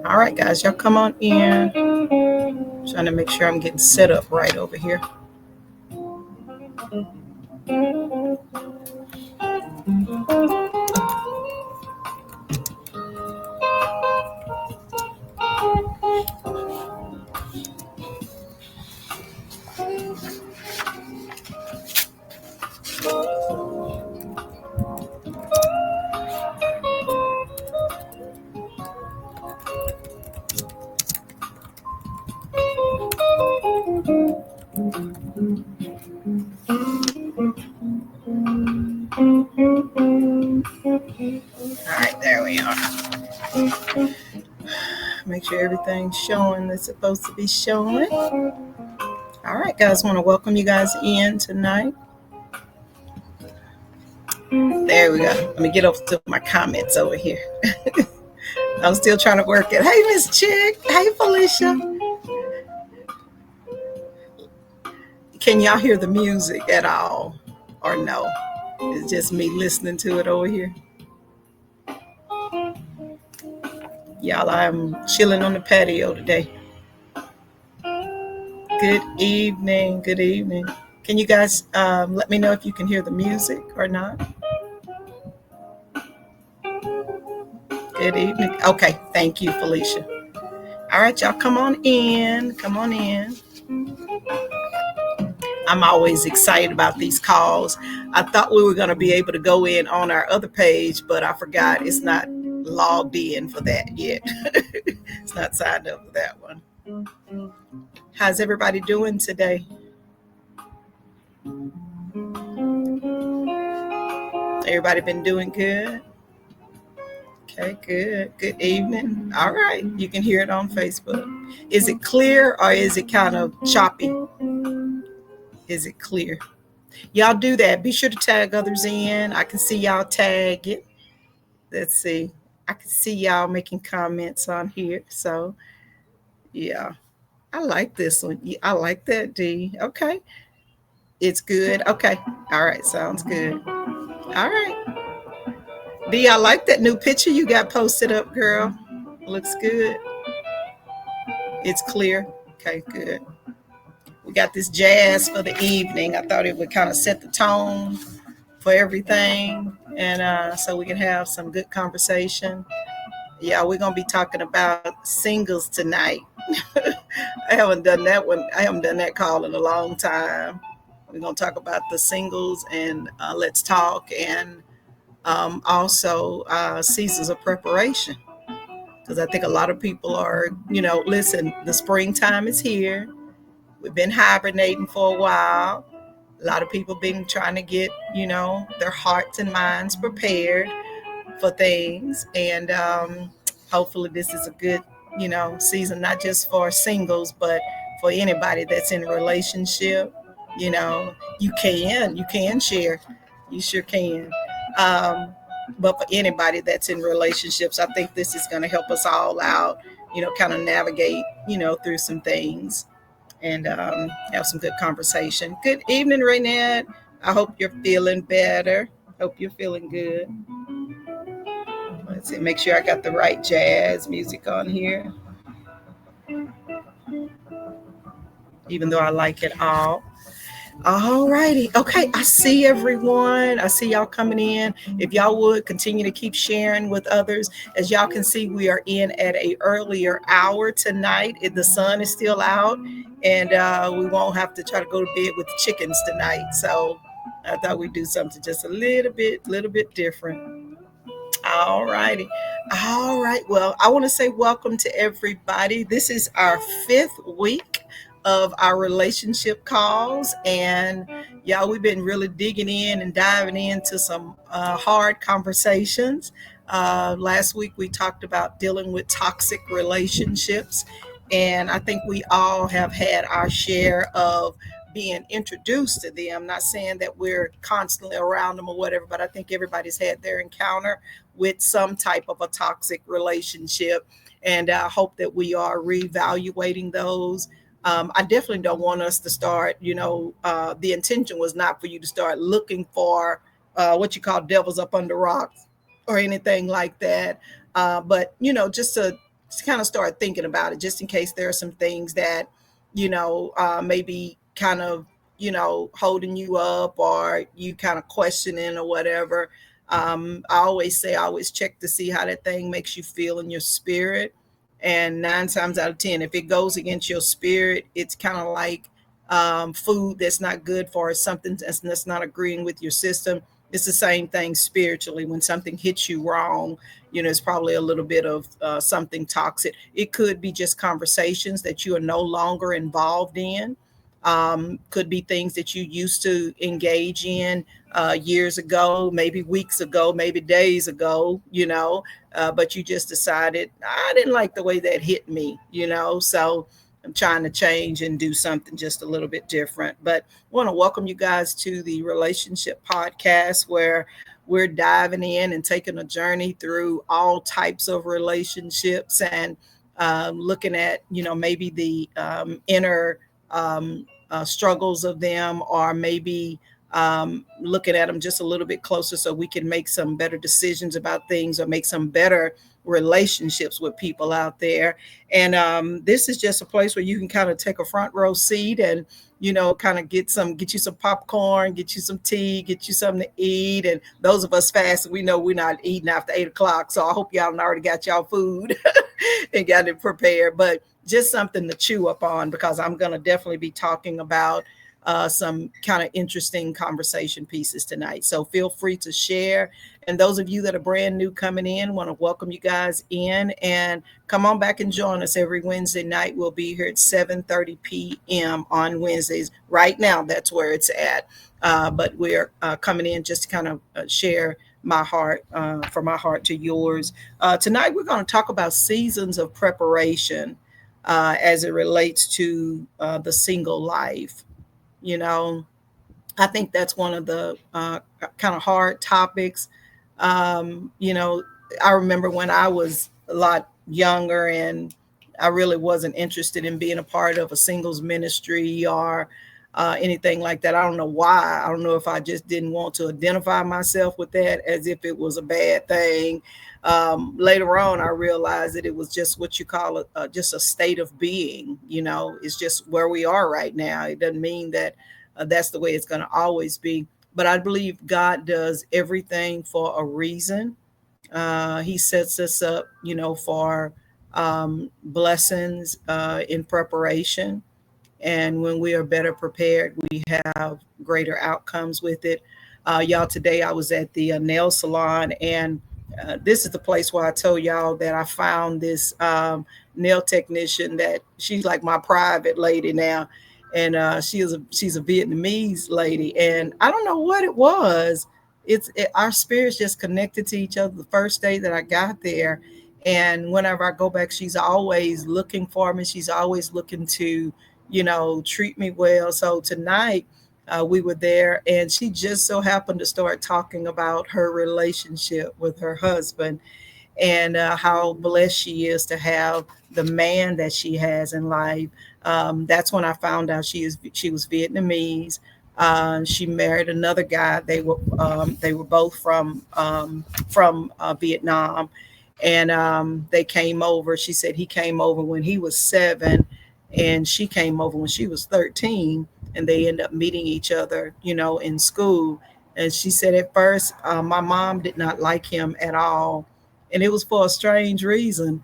All right, guys, y'all come on in. Trying to make sure I'm getting set up right over here. All right, there we are. Make sure everything's showing that's supposed to be showing. All right, guys, want to welcome you guys in tonight. There we go. Let me get over to my comments over here. I'm still trying to work it. Hey, Miss Chick. Hey, Felicia. Can y'all hear the music at all or no? It's just me listening to it over here. Y'all, I'm chilling on the patio today. Good evening. Good evening. Can you guys let me know if you can hear the music or not? Good evening. Okay. Thank you, Felicia. All right, y'all, come on in. Come on in. I'm always excited about these calls. I thought we were going to be able to go in on our other page, but I forgot it's not logged in for that yet. It's not signed up for that one. How's everybody doing today? Everybody been doing good? Okay, good. Good evening. All right. You can hear it on Facebook. Is it clear or is it kind of choppy? Is it clear? Y'all do that. Be sure to tag others in. I can see y'all tag it. Let's see. I can see y'all making comments on here. So, yeah. I like this one. I like that, D. Okay. It's good. Okay. All right. Sounds good. All right. D, I like that new picture you got posted up, girl. Looks good. It's clear. Okay, good. We got this jazz for the evening. I thought it would kind of set the tone for everything. And so we can have some good conversation. Yeah, we're going to be talking about singles tonight. I haven't done that one. I haven't done that call in a long time. We're going to talk about the singles and let's talk and also seasons of preparation. Because I think a lot of people are, listen, the springtime is here. We've been hibernating for a while. A lot of people been trying to get, their hearts and minds prepared for things. And hopefully this is a good, season, not just for singles, but for anybody that's in a relationship. You can share. You sure can. But for anybody that's in relationships, I think this is going to help us all out, kind of navigate, through some things and have some good conversation. Good evening, Raynette. I hope you're feeling better. Hope you're feeling good. Let's see, make sure I got the right jazz music on here. Even though I like it all. All righty. Okay. I see everyone. I see y'all coming in. If y'all would continue to keep sharing with others. As y'all can see, we are in at an earlier hour tonight. The sun is still out and we won't have to try to go to bed with the chickens tonight. So I thought we'd do something just a little bit different. All righty. All right. Well, I want to say welcome to everybody. This is our fifth week of our relationship calls. And y'all, we've been really digging in and diving into some hard conversations. Last week, we talked about dealing with toxic relationships. And I think we all have had our share of being introduced to them. Not saying that we're constantly around them or whatever, but I think everybody's had their encounter with some type of a toxic relationship. And I hope that we are reevaluating those. I definitely don't want us to start, the intention was not for you to start looking for what you call devils up under rocks or anything like that. But, just to kind of start thinking about it, just in case there are some things that, maybe kind of, holding you up or you kind of questioning or whatever. I always say, I always check to see how that thing makes you feel in your spirit. And nine times out of 10, if it goes against your spirit, it's kind of like food that's not good for us, something that's not agreeing with your system. It's the same thing spiritually. When something hits you wrong, it's probably a little bit of something toxic. It could be just conversations that you are no longer involved in. Could be things that you used to engage in years ago, maybe weeks ago, maybe days ago, but you just decided, I didn't like the way that hit me, so I'm trying to change and do something just a little bit different. But I want to welcome you guys to the Relationship Podcast, where we're diving in and taking a journey through all types of relationships and looking at, maybe the inner struggles of them, or maybe looking at them just a little bit closer so we can make some better decisions about things or make some better relationships with people out there. And this is just a place where you can kind of take a front row seat and, kind of get you some popcorn, get you some tea, get you something to eat. And those of us fasting, we know we're not eating after 8 o'clock. So I hope y'all already got y'all food and got it prepared. But just something to chew up on, because I'm going to definitely be talking about some kind of interesting conversation pieces tonight. So feel free to share. And those of you that are brand new coming in, want to welcome you guys in, and come on back and join us every Wednesday night. We'll be here at 7:30 p.m. on Wednesdays. Right now, that's where it's at. But we're coming in just to kind of share my heart, from my heart to yours. Tonight, we're going to talk about seasons of preparation as it relates to the single life. You know, I think that's one of the kind of hard topics. You know, I remember when I was a lot younger and I really wasn't interested in being a part of a singles ministry or anything like that. I don't know why. I don't know if I just didn't want to identify myself with that as if it was a bad thing. Later on, I realized that it was just what you call just a state of being. It's just where we are right now. It doesn't mean that that's the way it's going to always be. But I believe God does everything for a reason. He sets us up, for blessings in preparation. And when we are better prepared, we have greater outcomes with it. Y'all, today I was at the nail salon, and this is the place where I told y'all that I found this nail technician that she's like my private lady now. And she's a Vietnamese lady, and I don't know what it was. Our spirits just connected to each other the first day that I got there, and whenever I go back, she's always looking for me. She's always looking to, treat me well. So tonight we were there, and she just so happened to start talking about her relationship with her husband, and how blessed she is to have the man that she has in life. That's when I found out she was Vietnamese. She married another guy. They were both from Vietnam, and they came over. She said he came over when he was 7, and she came over when she was 13, and they ended up meeting each other, in school. And she said at first, my mom did not like him at all, and it was for a strange reason.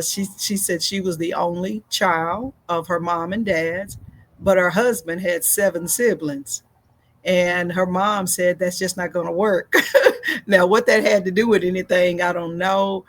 She said she was the only child of her mom and dad's, but her husband had 7 siblings, And her mom said that's just not going to work. Now, what that had to do with anything, I don't know.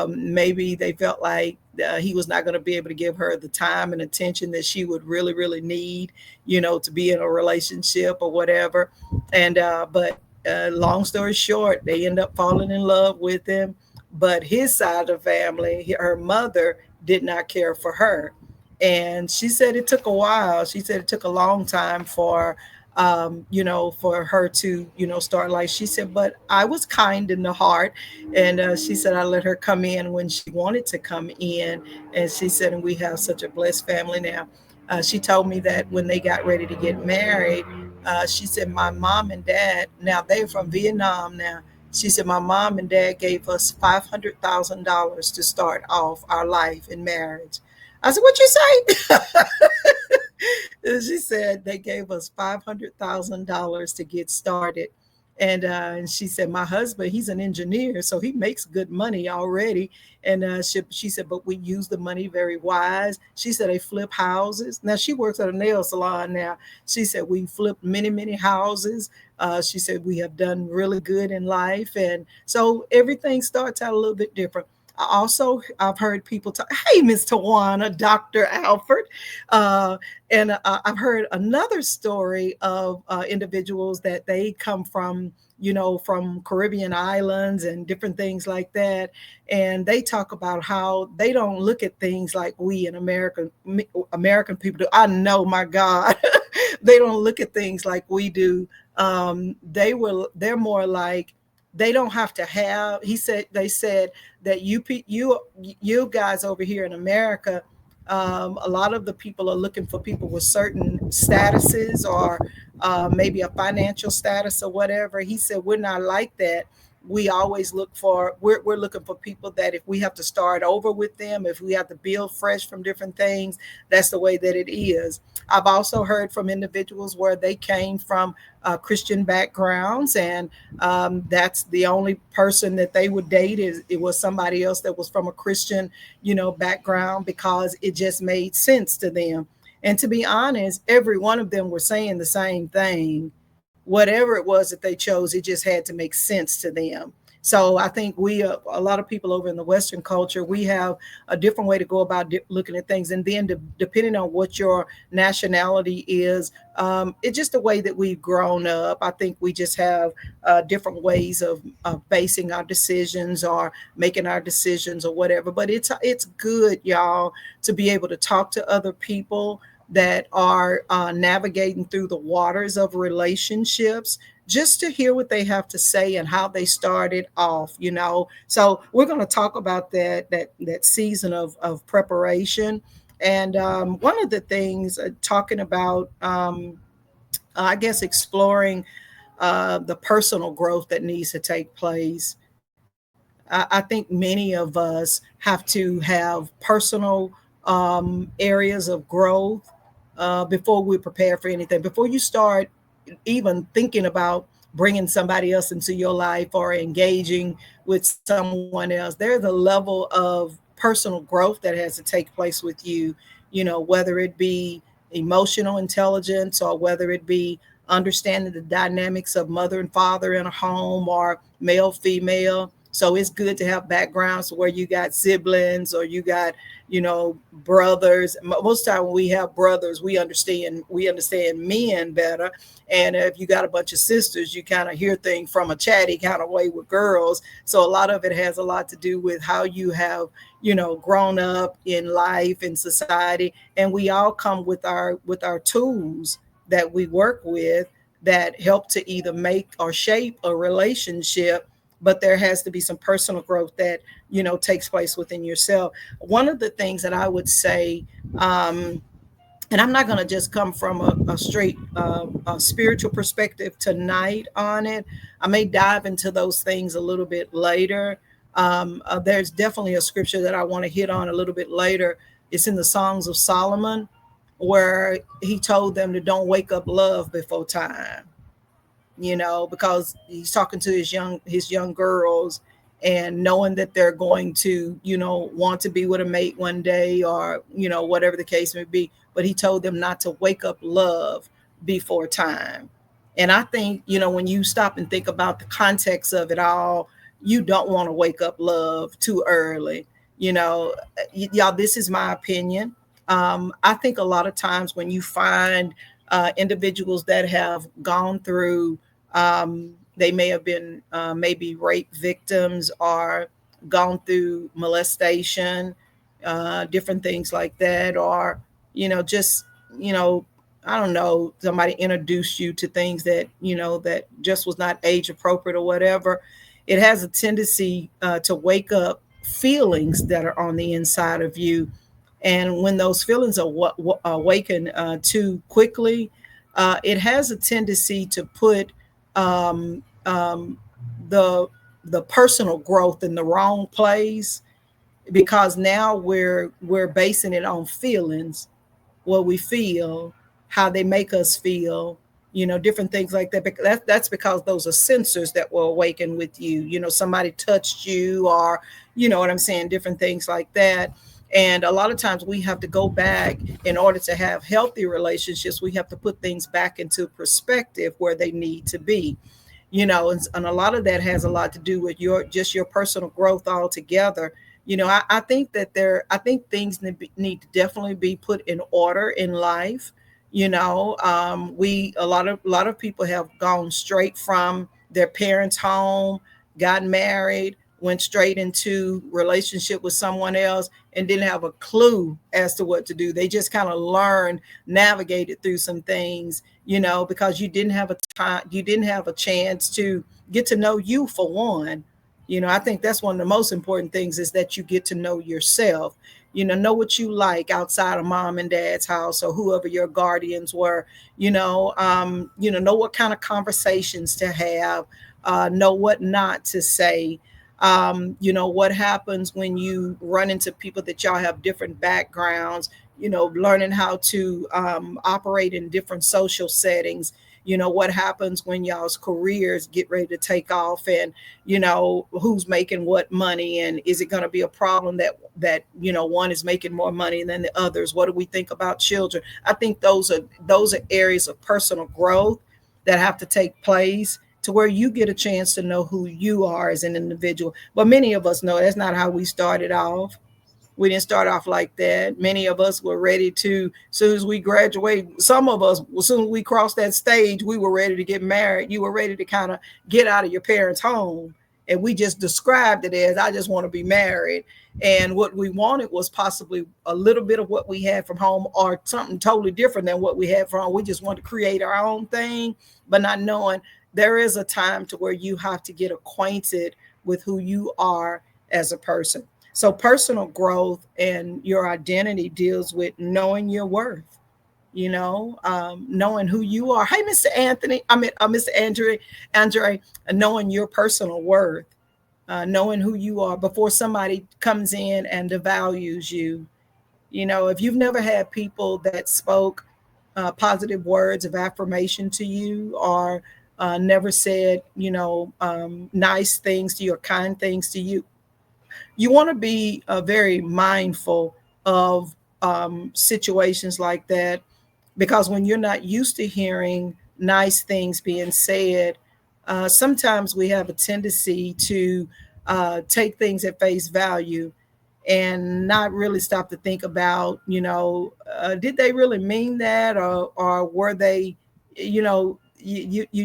Maybe they felt like he was not going to be able to give her the time and attention that she would really, really need, to be in a relationship or whatever. And but long story short, they end up falling in love with him. But his side of the family, her mother did not care for her. And she said it took a while. She said it took a long time for her to, start life. She said, but I was kind in the heart. And she said, I let her come in when she wanted to come in. And she said, and we have such a blessed family now. She told me that when they got ready to get married, she said, my mom and dad, now they're from Vietnam now. She said, my mom and dad gave us $500,000 to start off our life in marriage. I said, what you say? She said they gave us $500,000 to get started. And she said, my husband, he's an engineer, so he makes good money already. And she said, but we use the money very wise. She said they flip houses. Now she works at a nail salon now. She said we flipped many, many houses. She said we have done really good in life. And so everything starts out a little bit different. I've heard people talk, hey, Miss Tawana, Dr. Alfred. Uh, and I've heard another story of individuals that they come from, from Caribbean islands and different things like that. And they talk about how they don't look at things like we in American people do. I know, my God, they don't look at things like we do. They're more like, they don't have to have. They said that you guys over here in America, a lot of the people are looking for people with certain statuses or maybe a financial status or whatever. He said we're not like that. We always we're looking for people that if we have to start over with them, if we have to build fresh from different things, that's the way that it is. I've also heard from individuals where they came from Christian backgrounds, and that's the only person that they would date is it was somebody else that was from a Christian, background, because it just made sense to them. And to be honest, every one of them were saying the same thing. Whatever it was that they chose, it just had to make sense to them. So I think a lot of people over in the Western culture, we have a different way to go about looking at things. And then depending on what your nationality is, it's just the way that we've grown up. I think we just have different ways of basing our decisions or making our decisions or whatever. But it's good, y'all, to be able to talk to other people that are navigating through the waters of relationships, just to hear what they have to say and how they started off. So we're going to talk about that season of preparation. And one of the things talking about, I guess, exploring the personal growth that needs to take place. I think many of us have to have personal areas of growth before we prepare for anything. Before you start even thinking about bringing somebody else into your life or engaging with someone else, there's a level of personal growth that has to take place with you, whether it be emotional intelligence or whether it be understanding the dynamics of mother and father in a home or male, female. So it's good to have backgrounds where you got siblings or you got, brothers. Most of the time when we have brothers, we understand men better. And if you got a bunch of sisters, you kind of hear things from a chatty kind of way with girls. So a lot of it has a lot to do with how you have, grown up in life and society. And we all come with our tools that we work with that help to either make or shape a relationship. But there has to be some personal growth that takes place within yourself. One of the things that I would say, and I'm not going to just come from a straight a spiritual perspective tonight on it. I may dive into those things a little bit later. There's definitely a scripture that I want to hit on a little bit later. It's in the Songs of Solomon, where he told them to don't wake up love before time, because he's talking to his young girls, and knowing that they're going to, want to be with a mate one day, or, whatever the case may be. But he told them not to wake up love before time. And I think, when you stop and think about the context of it all, you don't want to wake up love too early. You know, y'all, this is my opinion. I think a lot of times when you find individuals that have gone through, they may have been maybe rape victims or gone through molestation, different things like that, or, just, you know, I don't know, somebody introduced you to things that, that just was not age appropriate or whatever. It has a tendency to wake up feelings that are on the inside of you. And when those feelings are awaken too quickly, it has a tendency to put um, the the personal growth in the wrong place, because now we're basing it on feelings, what we feel, how they make us feel, different things like that. That's because those are sensors that will awaken with you. Somebody touched you, or, what I'm saying, different things like that. And a lot of times we have to go back in order to have healthy relationships. We have to put things back into perspective where they need to be. And a lot of that has a lot to do with your personal growth altogether. I think that I think things need to definitely be put in order in life. We a lot of people have gone straight from their parents' home, got married, went straight into relationship with someone else, and didn't have a clue as to what to do. They just kind of learned, navigated through some things, because you didn't have a chance to get to know you, for one. I think that's one of the most important things, is that you get to know yourself. Know what you like outside of mom and dad's house, or whoever your guardians were. Know what kind of conversations to have, know what not to say. What happens when you run into people that y'all have different backgrounds, learning how to operate in different social settings. What happens when y'all's careers get ready to take off, and who's making what money, and is it going to be a problem that one is making more money than the others? What do we think about children? I think those are areas of personal growth that have to take place, to where you get a chance to know who you are as an individual. But many of us know that's not how we started off. We didn't start off like that. Many of us were ready to, as soon as we graduate, some of us, as soon as we crossed that stage, we were ready to get married. You were ready to kind of get out of your parents' home. And we just described it as, I just want to be married. And what we wanted was possibly a little bit of what we had from home, or something totally different than what we had from home. We just wanted to create our own thing, but not knowing there is a time to where you have to get acquainted with who you are as a person. So personal growth and your identity deals with knowing your worth, knowing who you are. Hey, Mr. Anthony, Mr. Andre, knowing your personal worth, knowing who you are before somebody comes in and devalues you. If you've never had people that spoke positive words of affirmation to you, or never said, nice things to you or kind things to you, you want to be very mindful of situations like that, because when you're not used to hearing nice things being said, sometimes we have a tendency to take things at face value, and not really stop to think about, did they really mean that, or were they, you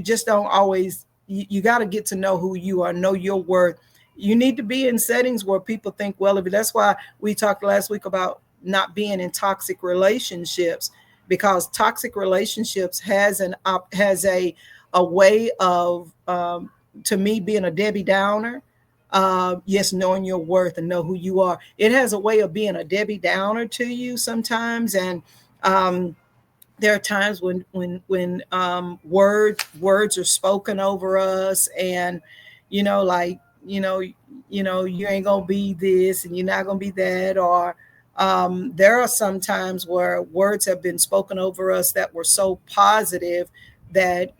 just don't always, you got to get to know who you are, know your worth. You need to be in settings where people think well of you. That's why we talked last week about not being in toxic relationships, because toxic relationships has a way of, to me, being a Debbie Downer. Yes, knowing your worth and know who you are. It has a way of being a Debbie Downer to you sometimes, and there are times when words are spoken over us, and like, you ain't gonna be this, and you're not gonna be that, or there are some times where words have been spoken over us that were so positive that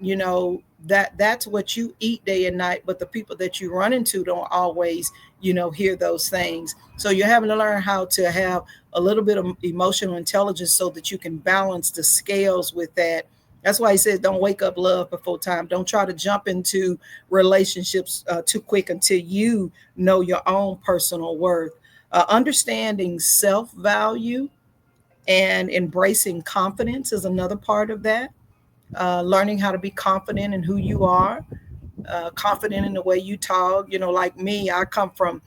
that's what you eat day and night, but the people that you run into don't always hear those things. So you're having to learn how to have a little bit of emotional intelligence, so that you can balance the scales with that, That's why he says don't wake up love before time. Don't try to jump into relationships too quick until you know your own personal worth. Understanding self value and embracing confidence is another part of that. Learning how to be confident in who you are, confident in the way you talk. You know, like me, I come from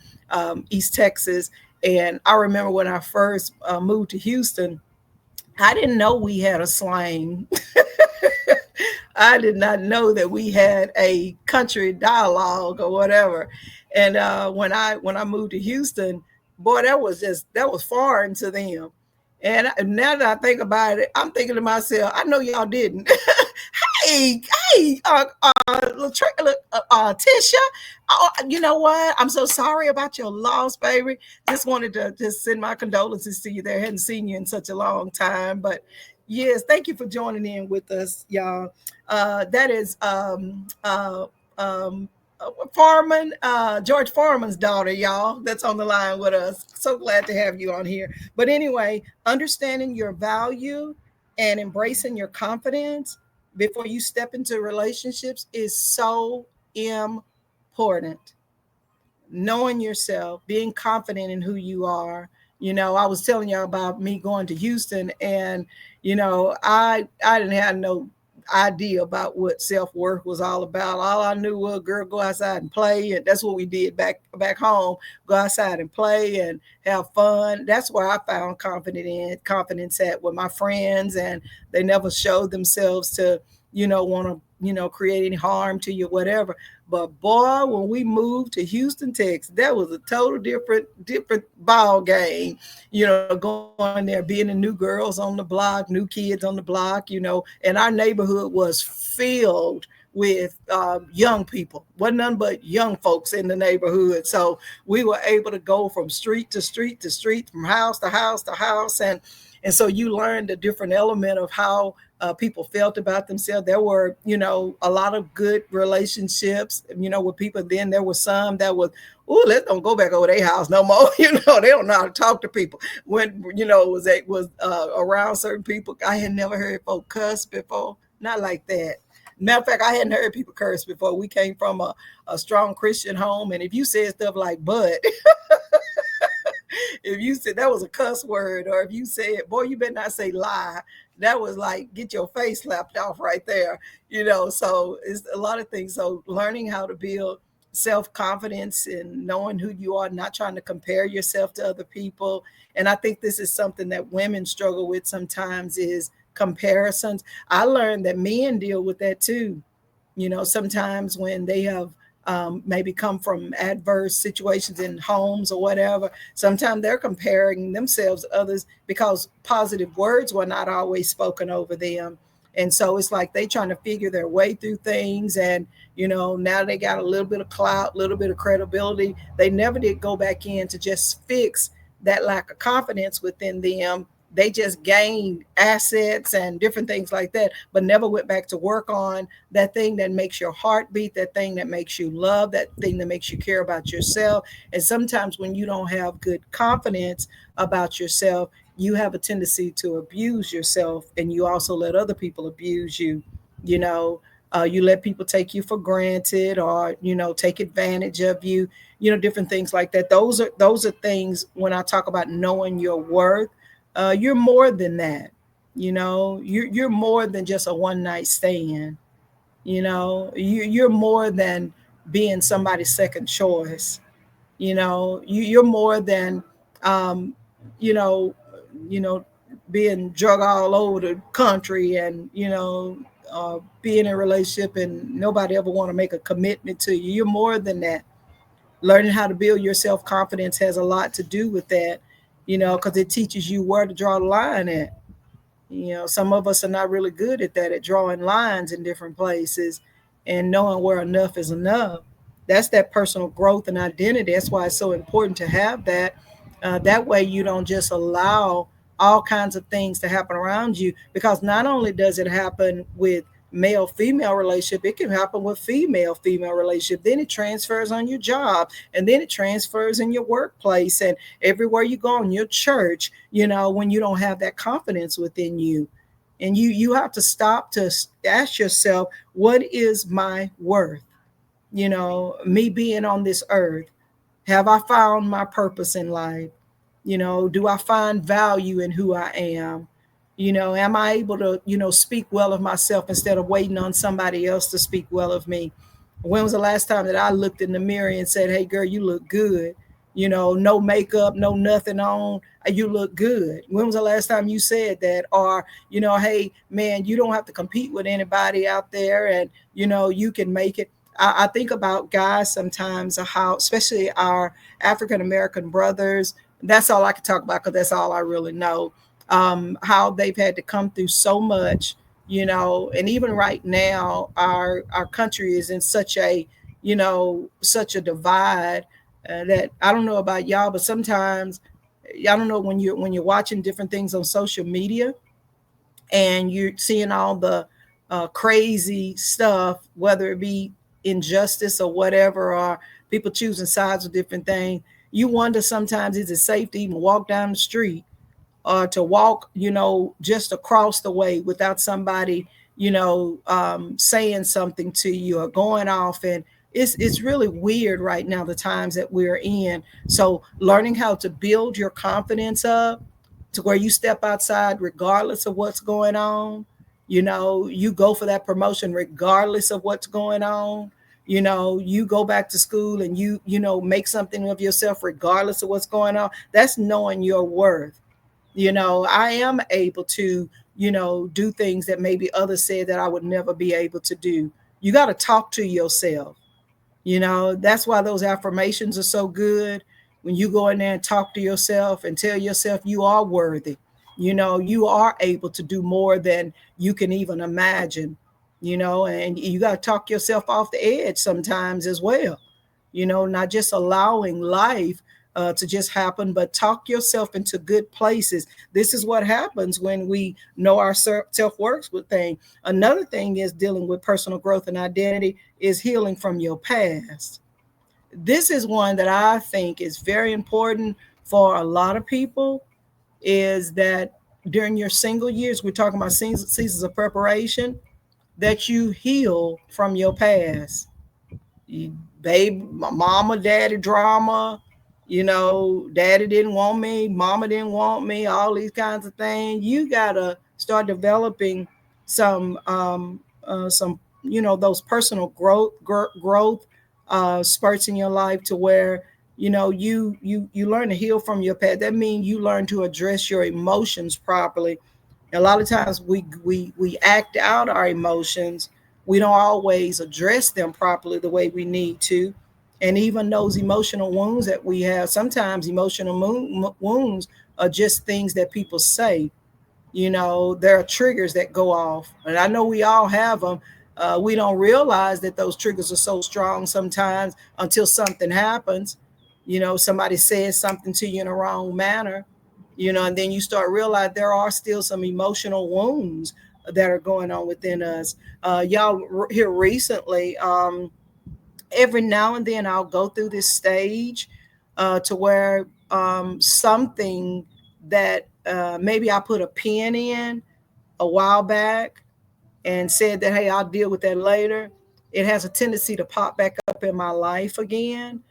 East Texas, and I remember when I first moved to Houston, I didn't know we had a slang. I did not know that we had a country dialogue or whatever. And when I moved to Houston, boy, that was foreign to them. And now that I think about it, I'm thinking to myself, I know y'all didn't. Hey, hey, Tisha, oh, you know what? I'm so sorry about your loss, baby. Just wanted to just send my condolences to you there. Hadn't seen you in such a long time, but yes, thank you for joining in with us, y'all. That is um, Farman, George Farman's daughter, y'all. That's on the line with us. So glad to have you on here. But anyway, understanding your value and embracing your confidence before you step into relationships is so important. Knowing yourself, being confident in who you are. You know, I was telling y'all about me going to Houston, and I didn't have no idea about what self-worth was all about. All I knew was, girl, go outside and play, and that's what we did back home. Go outside and play and have fun. That's where I found confidence at with my friends, and they never showed themselves to want to create any harm to you, whatever. But boy, when we moved to Houston, Texas, that was a total different ball game. Going there, being the new girls on the block, new kids on the block. And our neighborhood was filled with young people. Wasn't none but young folks in the neighborhood. So we were able to go from street to street to street, from house to house to house, and so you learned a different element of how people felt about themselves. There were, a lot of good relationships, with people. Then there were some that was, oh, let's don't go back over their house no more. They don't know how to talk to people. When, was around certain people, I had never heard folk cuss before. Not like that. Matter of fact, I hadn't heard people curse before. We came from a strong Christian home. And if you said stuff like, but, if you said that was a cuss word, or if you said, boy, you better not say lie, that was like get your face slapped off right there. So it's a lot of things. So learning how to build self-confidence and knowing who you are, not trying to compare yourself to other people. And I think this is something that women struggle with sometimes, is comparisons. I learned that men deal with that too. Sometimes when they have maybe come from adverse situations in homes or whatever, sometimes they're comparing themselves to others because positive words were not always spoken over them. And so it's like they trying to figure their way through things. And, now they got a little bit of clout, a little bit of credibility. They never did go back in to just fix that lack of confidence within them. They just gained assets and different things like that, but never went back to work on that thing that makes your heart beat, that thing that makes you love, that thing that makes you care about yourself. And sometimes when you don't have good confidence about yourself, you have a tendency to abuse yourself, and you also let other people abuse you. You know, you let people take you for granted, or take advantage of you. Different things like that. Those are things. When I talk about knowing your worth, you're more than that. You're more than just a one night stand. You're more than being somebody's second choice. You're more than um, you know you know being drug all over the country, and being in a relationship and nobody ever want to make a commitment to you. You're more than that. Learning how to build your self-confidence has a lot to do with that, because it teaches you where to draw the line at. Some of us are not really good at that, at drawing lines in different places and knowing where enough is enough. That's that personal growth and identity. That's why it's so important to have that. That way, you don't just allow all kinds of things to happen around you, because not only does it happen with male female relationship, it can happen with female female relationship. Then it transfers on your job, and then it transfers in your workplace, and everywhere you go in your church, when you don't have that confidence within you. And you have to stop to ask yourself, what is my worth? Me being on this earth, have I found my purpose in life? Do I find value in who I am? Am I able to, speak well of myself instead of waiting on somebody else to speak well of me? When was the last time that I looked in the mirror and said, hey, girl, you look good? No makeup, no nothing on. You look good. When was the last time you said that? Or, hey, man, you don't have to compete with anybody out there, and, you can make it. I think about guys sometimes, how, especially our African American brothers, that's all I can talk about because that's all I really know. How they've had to come through so much, and even right now, our country is in such a divide, that I don't know about y'all, but sometimes I don't know, when you're watching different things on social media and you're seeing all the crazy stuff, whether it be injustice or whatever, or people choosing sides with different things. You wonder sometimes, is it safe to even walk down the street, or to walk, just across the way without somebody, saying something to you or going off. And it's really weird right now, the times that we're in. So learning how to build your confidence up to where you step outside regardless of what's going on. You go for that promotion regardless of what's going on. You go back to school and make something of yourself regardless of what's going on. That's knowing your worth. I am able to, do things that maybe others said that I would never be able to do. You got to talk to yourself. That's why those affirmations are so good. When you go in there and talk to yourself and tell yourself you are worthy, you are able to do more than you can even imagine, and you got to talk yourself off the edge sometimes as well, not just allowing life to just happen, but talk yourself into good places. This is what happens when we know our self-worth with thing. Another thing is dealing with personal growth and identity is healing from your past. This is one that I think is very important for a lot of people, is that during your single years, we're talking about seasons of preparation, that you heal from your past. Babe, mama, daddy drama, daddy didn't want me, mama didn't want me, all these kinds of things. You gotta start developing some those personal growth spurts in your life, to where you learn to heal from your past. That means you learn to address your emotions properly. A lot of times we act out our emotions. We don't always address them properly the way we need to. And even those emotional wounds that we have, sometimes emotional wounds are just things that people say. There are triggers that go off, and I know we all have them. We don't realize that those triggers are so strong sometimes until something happens. Somebody says something to you in a wrong manner, and then you start realize there are still some emotional wounds that are going on within us. Y'all, here recently, every now and then I'll go through this stage, to where something that maybe I put a pin in a while back and said that, hey, I'll deal with that later. It has a tendency to pop back up in my life again.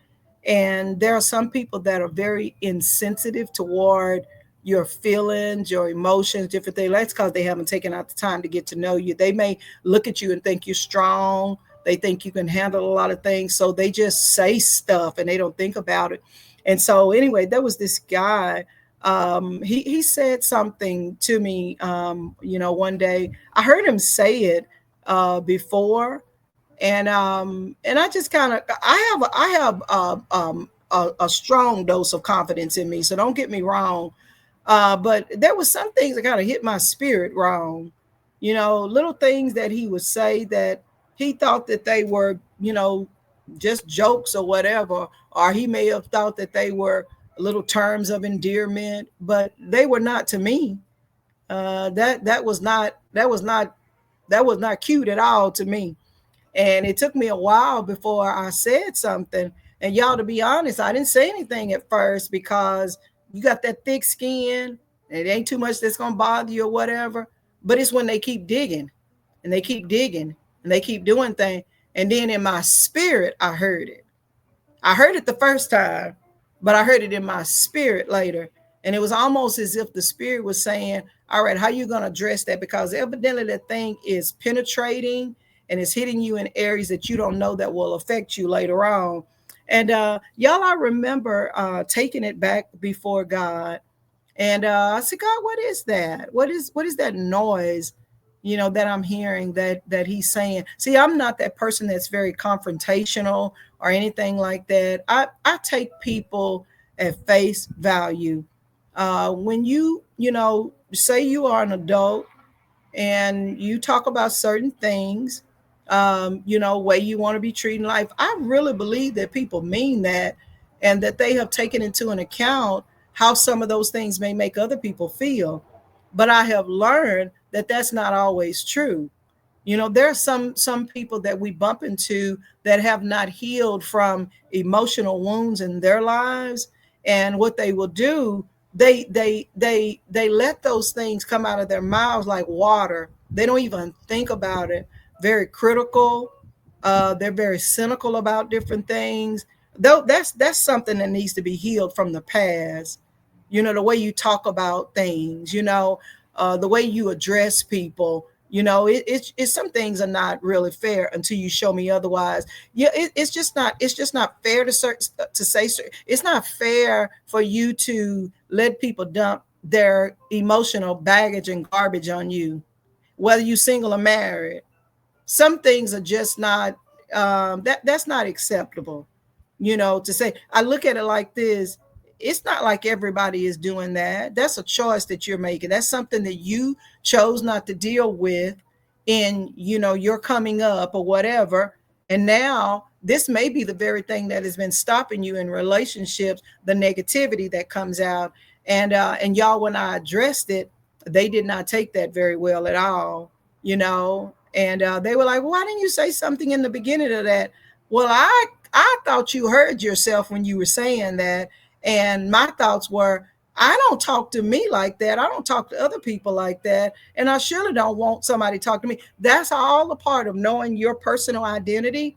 And there are some people that are very insensitive toward your feelings, your emotions, different things. That's because they haven't taken out the time to get to know you. They may look at you and think you're strong. They think you can handle a lot of things. So they just say stuff and they don't think about it. And so, anyway, there was this guy. He said something to me, one day. I heard him say it before, and I just kind of I have a strong dose of confidence in me, so don't get me wrong. But there was some things that kind of hit my spirit wrong. Little things that he would say that he thought that they were, just jokes or whatever, or he may have thought that they were little terms of endearment, but they were not to me. That was not cute at all to me. And it took me a while before I said something. And y'all, to be honest, I didn't say anything at first because you got that thick skin and it ain't too much that's going to bother you or whatever. But it's when they keep digging and they keep digging and they keep doing things. And then in my spirit, I heard it. I heard it the first time, but I heard it in my spirit later. And it was almost as if the spirit was saying, all right, how you going to address that? Because evidently that thing is penetrating and it's hitting you in areas that you don't know that will affect you later on. And y'all, I remember taking it back before God. And I said, God, what is that? What is that noise? That I'm hearing that he's saying. See, I'm not that person that's very confrontational or anything like that. I take people at face value. When say you are an adult and you talk about certain things, way you want to be treating life. I really believe that people mean that, and that they have taken into an account how some of those things may make other people feel. But I have learned that that's not always true. There are some people that we bump into that have not healed from emotional wounds in their lives, and what they will do, they let those things come out of their mouths like water. They don't even think about it. Very critical. They're very cynical about different things. Though that's something that needs to be healed from the past. The way you talk about things. The way you address people. It's some things are not really fair until you show me otherwise. Yeah, it's just not fair to say it's not fair for you to let people dump their emotional baggage and garbage on you, whether you single or married. Some things are just not that's not acceptable. To say, I look at it like this. It's not like everybody is doing that. That's a choice that you're making. That's something that you chose not to deal with in your coming up or whatever. And now this may be the very thing that has been stopping you in relationships, the negativity that comes out. And y'all, when I addressed it, they did not take that very well at all. And they were like, well, why didn't you say something in the beginning of that? Well, I thought you heard yourself when you were saying that. And my thoughts were, I don't talk to me like that. I don't talk to other people like that. And I surely don't want somebody to talk to me. That's all a part of knowing your personal identity.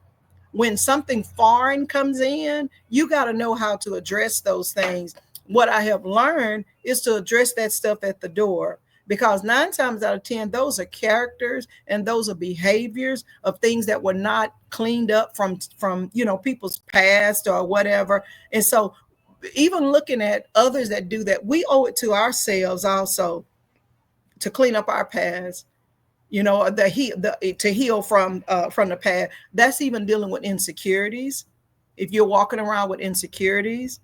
When something foreign comes in, you got to know how to address those things. What I have learned is to address that stuff at the door, because 9 times out of 10, those are characters and those are behaviors of things that were not cleaned up from people's past or whatever. And so even looking at others that do that, we owe it to ourselves also to clean up our past. To heal from the past. That's even dealing with insecurities. If you're walking around with insecurities,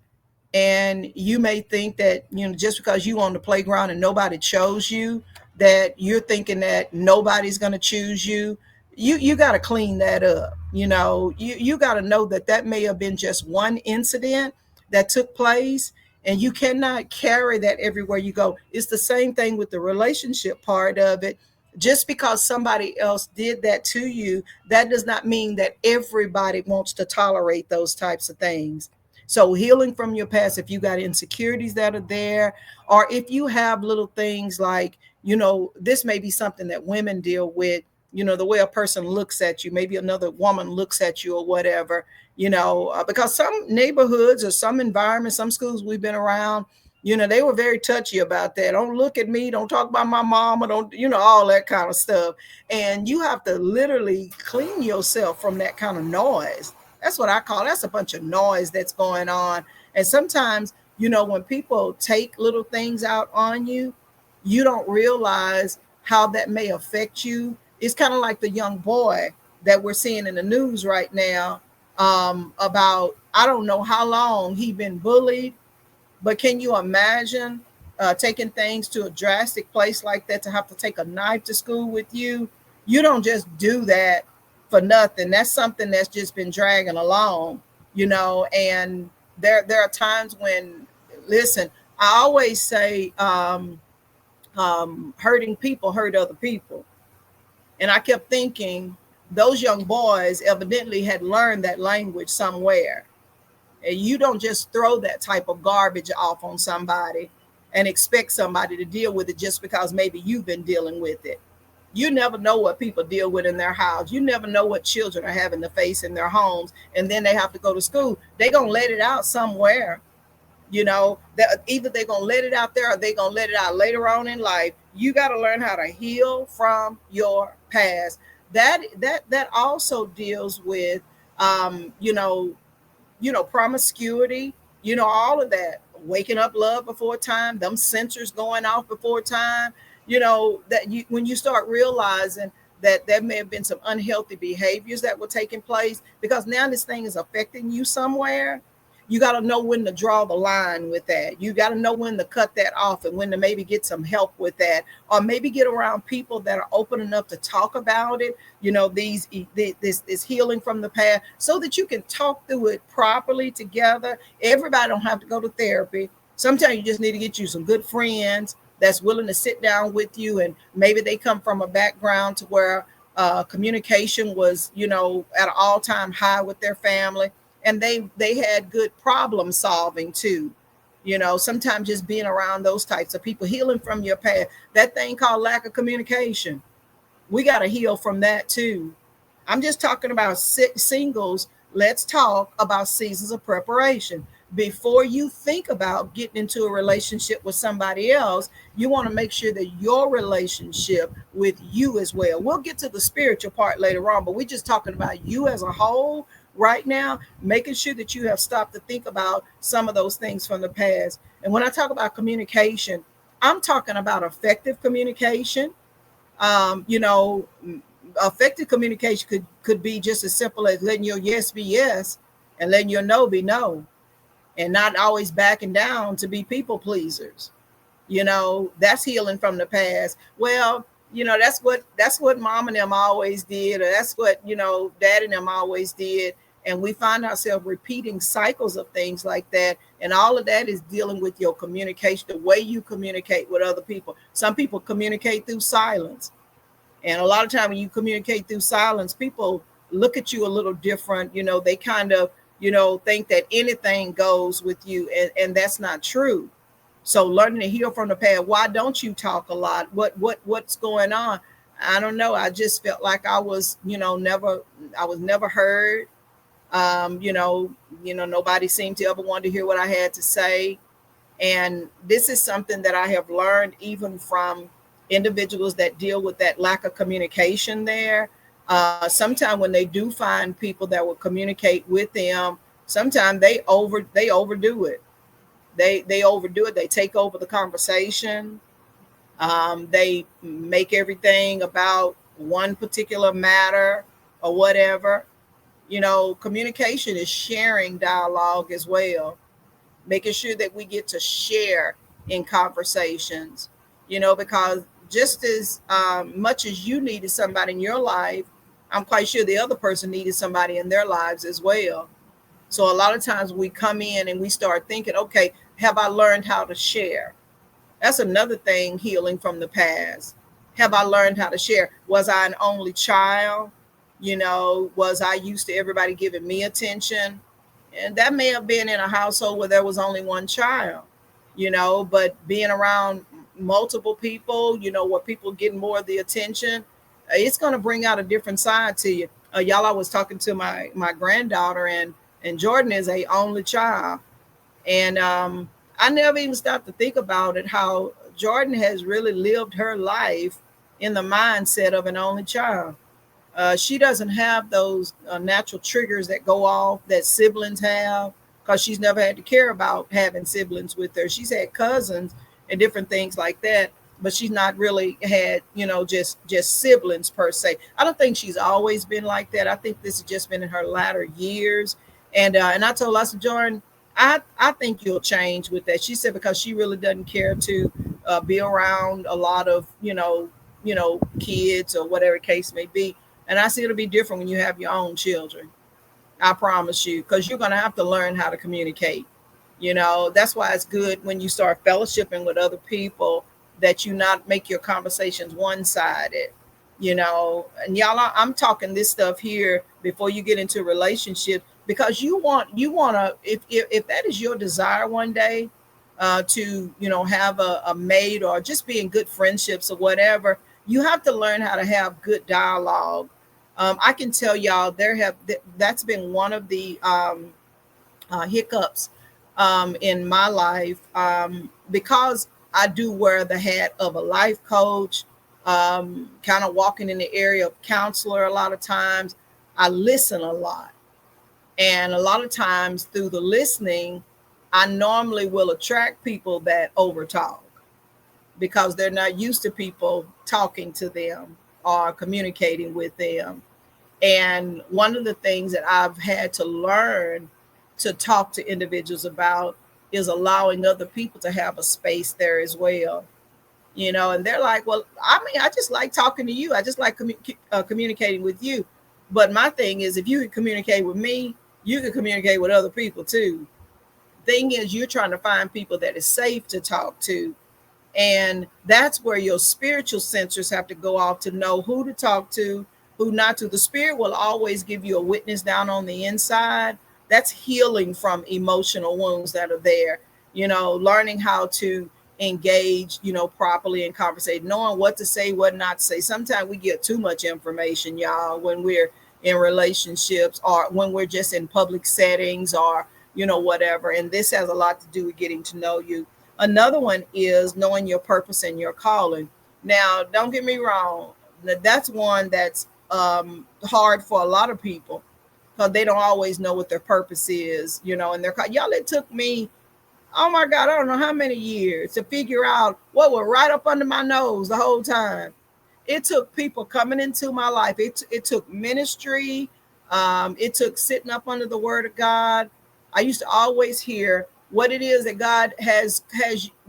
and you may think that just because you on the playground and nobody chose you, that you're thinking that nobody's going to choose you. You got to clean that up. You got to know that that may have been just one incident that took place, and you cannot carry that everywhere you go. It's the same thing with the relationship part of it. Just because somebody else did that to you, that does not mean that everybody wants to tolerate those types of things. So healing from your past, if you got insecurities that are there, or if you have little things like, this may be something that women deal with, the way a person looks at you, maybe another woman looks at you or whatever, because some neighborhoods or some environments, some schools we've been around, they were very touchy about that. Don't look at me. Don't talk about my mom. Or don't, all that kind of stuff. And you have to literally clean yourself from that kind of noise. That's what I call, that's a bunch of noise that's going on. And sometimes, when people take little things out on you, you don't realize how that may affect you. It's kind of like the young boy that we're seeing in the news right now, about, I don't know how long he been bullied, but can you imagine taking things to a drastic place like that, to have to take a knife to school with you? You don't just do that for nothing. That's something that's just been dragging along, and there are times when, listen, I always say, hurting people hurt other people. And I kept thinking those young boys evidently had learned that language somewhere. And you don't just throw that type of garbage off on somebody and expect somebody to deal with it just because maybe you've been dealing with it. You never know what people deal with in their house. You never know what children are having to face in their homes, and then they have to go to school. They're going to let it out somewhere. That either they're going to let it out there or they're going to let it out later on in life. You got to learn how to heal from your past. That also deals with um, you know, promiscuity, all of that, waking up love before time, them sensors going off before time, that when you start realizing that there may have been some unhealthy behaviors that were taking place because now this thing is affecting you somewhere. You got to know when to draw the line with that. You got to know when to cut that off and when to maybe get some help with that, or maybe get around people that are open enough to talk about it. This healing from the past, so that you can talk through it properly together. Everybody don't have to go to therapy. Sometimes you just need to get you some good friends that's willing to sit down with you, and maybe they come from a background to where communication was, at an all-time high with their family, and they had good problem solving too. Sometimes just being around those types of people, healing from your past, that thing called lack of communication, we got to heal from that too. I'm just talking about singles. Let's talk about seasons of preparation. Before you think about getting into a relationship with somebody else, you want to make sure that your relationship with you as well. We'll get to the spiritual part later on, but we're just talking about you as a whole right now, making sure that you have stopped to think about some of those things from the past. And when I talk about communication, I'm talking about effective communication. Effective communication could be just as simple as letting your yes be yes and letting your no be no, and not always backing down to be people pleasers. That's healing from the past. Well, that's what mom and them always did, or that's what dad and them always did, and we find ourselves repeating cycles of things like that. And all of that is dealing with your communication, the way you communicate with other people. Some people communicate through silence, and a lot of time when you communicate through silence, people look at you a little different. They kind of, think that anything goes with you, and that's not true. So learning to heal from the past. Why don't you talk a lot? What's going on? I don't know. I just felt like I was, never heard. Nobody seemed to ever want to hear what I had to say. And this is something that I have learned even from individuals that deal with that lack of communication there. Sometimes when they do find people that will communicate with them, sometimes they overdo it. They overdo it. They take over the conversation. They make everything about one particular matter or whatever. Communication is sharing dialogue as well, making sure that we get to share in conversations, because just as much as you needed somebody in your life, I'm quite sure the other person needed somebody in their lives as well. So a lot of times we come in and we start thinking, okay, have I learned how to share? That's another thing, healing from the past. Have I learned how to share? Was I an only child? Was I used to everybody giving me attention? And that may have been in a household where there was only one child, but being around multiple people, where people getting more of the attention, it's going to bring out a different side to you. Y'all, I was talking to my granddaughter, and Jordan is a only child. And I never even stopped to think about it, how Jordan has really lived her life in the mindset of an only child. She doesn't have those natural triggers that go off that siblings have, because she's never had to care about having siblings with her. She's had cousins and different things like that, but she's not really had, just siblings per se. I don't think she's always been like that. I think this has just been in her latter years. And I told her, I said, Jordan, I think you'll change with that. She said, because she really doesn't care to be around a lot of, kids or whatever case may be. And I see it'll be different when you have your own children. I promise you, because you're going to have to learn how to communicate. That's why it's good when you start fellowshipping with other people, that you not make your conversations one-sided. And y'all, I'm talking this stuff here before you get into a relationship, because you want to, if that is your desire one day, to have a mate or just be in good friendships or whatever. You have to learn how to have good dialogue. I can tell y'all that's been one of the hiccups in my life, because I do wear the hat of a life coach, kind of walking in the area of counselor. A lot of times I listen a lot, and a lot of times through the listening, I normally will attract people that overtalk because they're not used to people talking to them or communicating with them. And one of the things that I've had to learn to talk to individuals about is allowing other people to have a space there as well. And they're like, well, I mean, I just like talking to you. I just like communicating with you. But my thing is, if you can communicate with me, you can communicate with other people too. Thing is, you're trying to find people that is safe to talk to, and that's where your spiritual sensors have to go off to know who to talk to, who not to. The spirit will always give you a witness down on the inside. That's healing from emotional wounds that are there. Learning how to engage, properly in conversation, knowing what to say, what not to say. Sometimes we get too much information, y'all, when we're in relationships or when we're just in public settings or, whatever. And this has a lot to do with getting to know you. Another one is knowing your purpose and your calling. Now, don't get me wrong. That's one that's hard for a lot of people because they don't always know what their purpose is, and y'all, it took me, oh my God, I don't know how many years to figure out what was right up under my nose the whole time. It took people coming into my life. It took ministry. It took sitting up under the word of God. I used to always hear what it is that God has,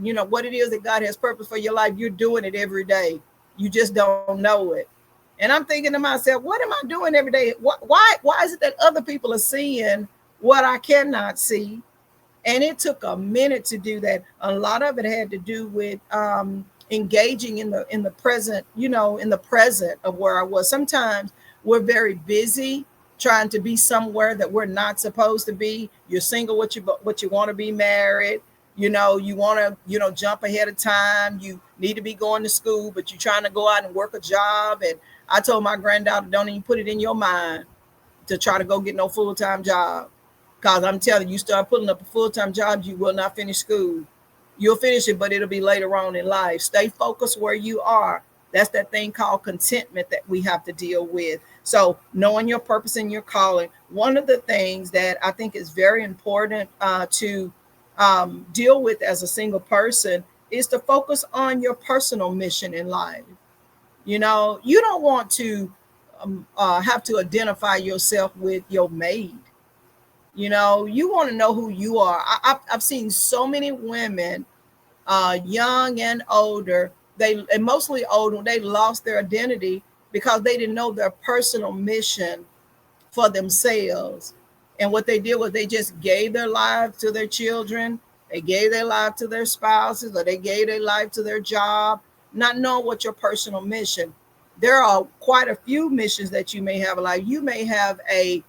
what it is that God has purpose for your life. You're doing it every day. You just don't know it. And I'm thinking to myself, what am I doing every day? Why is it that other people are seeing what I cannot see? And it took a minute to do that. A lot of it had to do with engaging in the present, in the present of where I was. Sometimes we're very busy trying to be somewhere that we're not supposed to be. You're single, what you want to be married. You want to, jump ahead of time. You need to be going to school, but you're trying to go out and work a job. And I told my granddaughter, don't even put it in your mind to try to go get no full-time job. Because I'm telling you, you start putting up a full-time job, you will not finish school. You'll finish it, but it'll be later on in life. Stay focused where you are. That's that thing called contentment that we have to deal with. So knowing your purpose and your calling, one of the things that I think is very important to deal with as a single person is to focus on your personal mission in life. You don't want to have to identify yourself with your maid. You want to know who you are. I've seen so many women, young and older, and mostly older, they lost their identity because they didn't know their personal mission for themselves. And what they did was they just gave their life to their children, they gave their life to their spouses, or they gave their life to their job, not knowing what your personal mission. There are quite a few missions that you may have. Like you may have a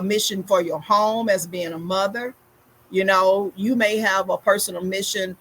mission for your home as being a mother. You may have a personal mission,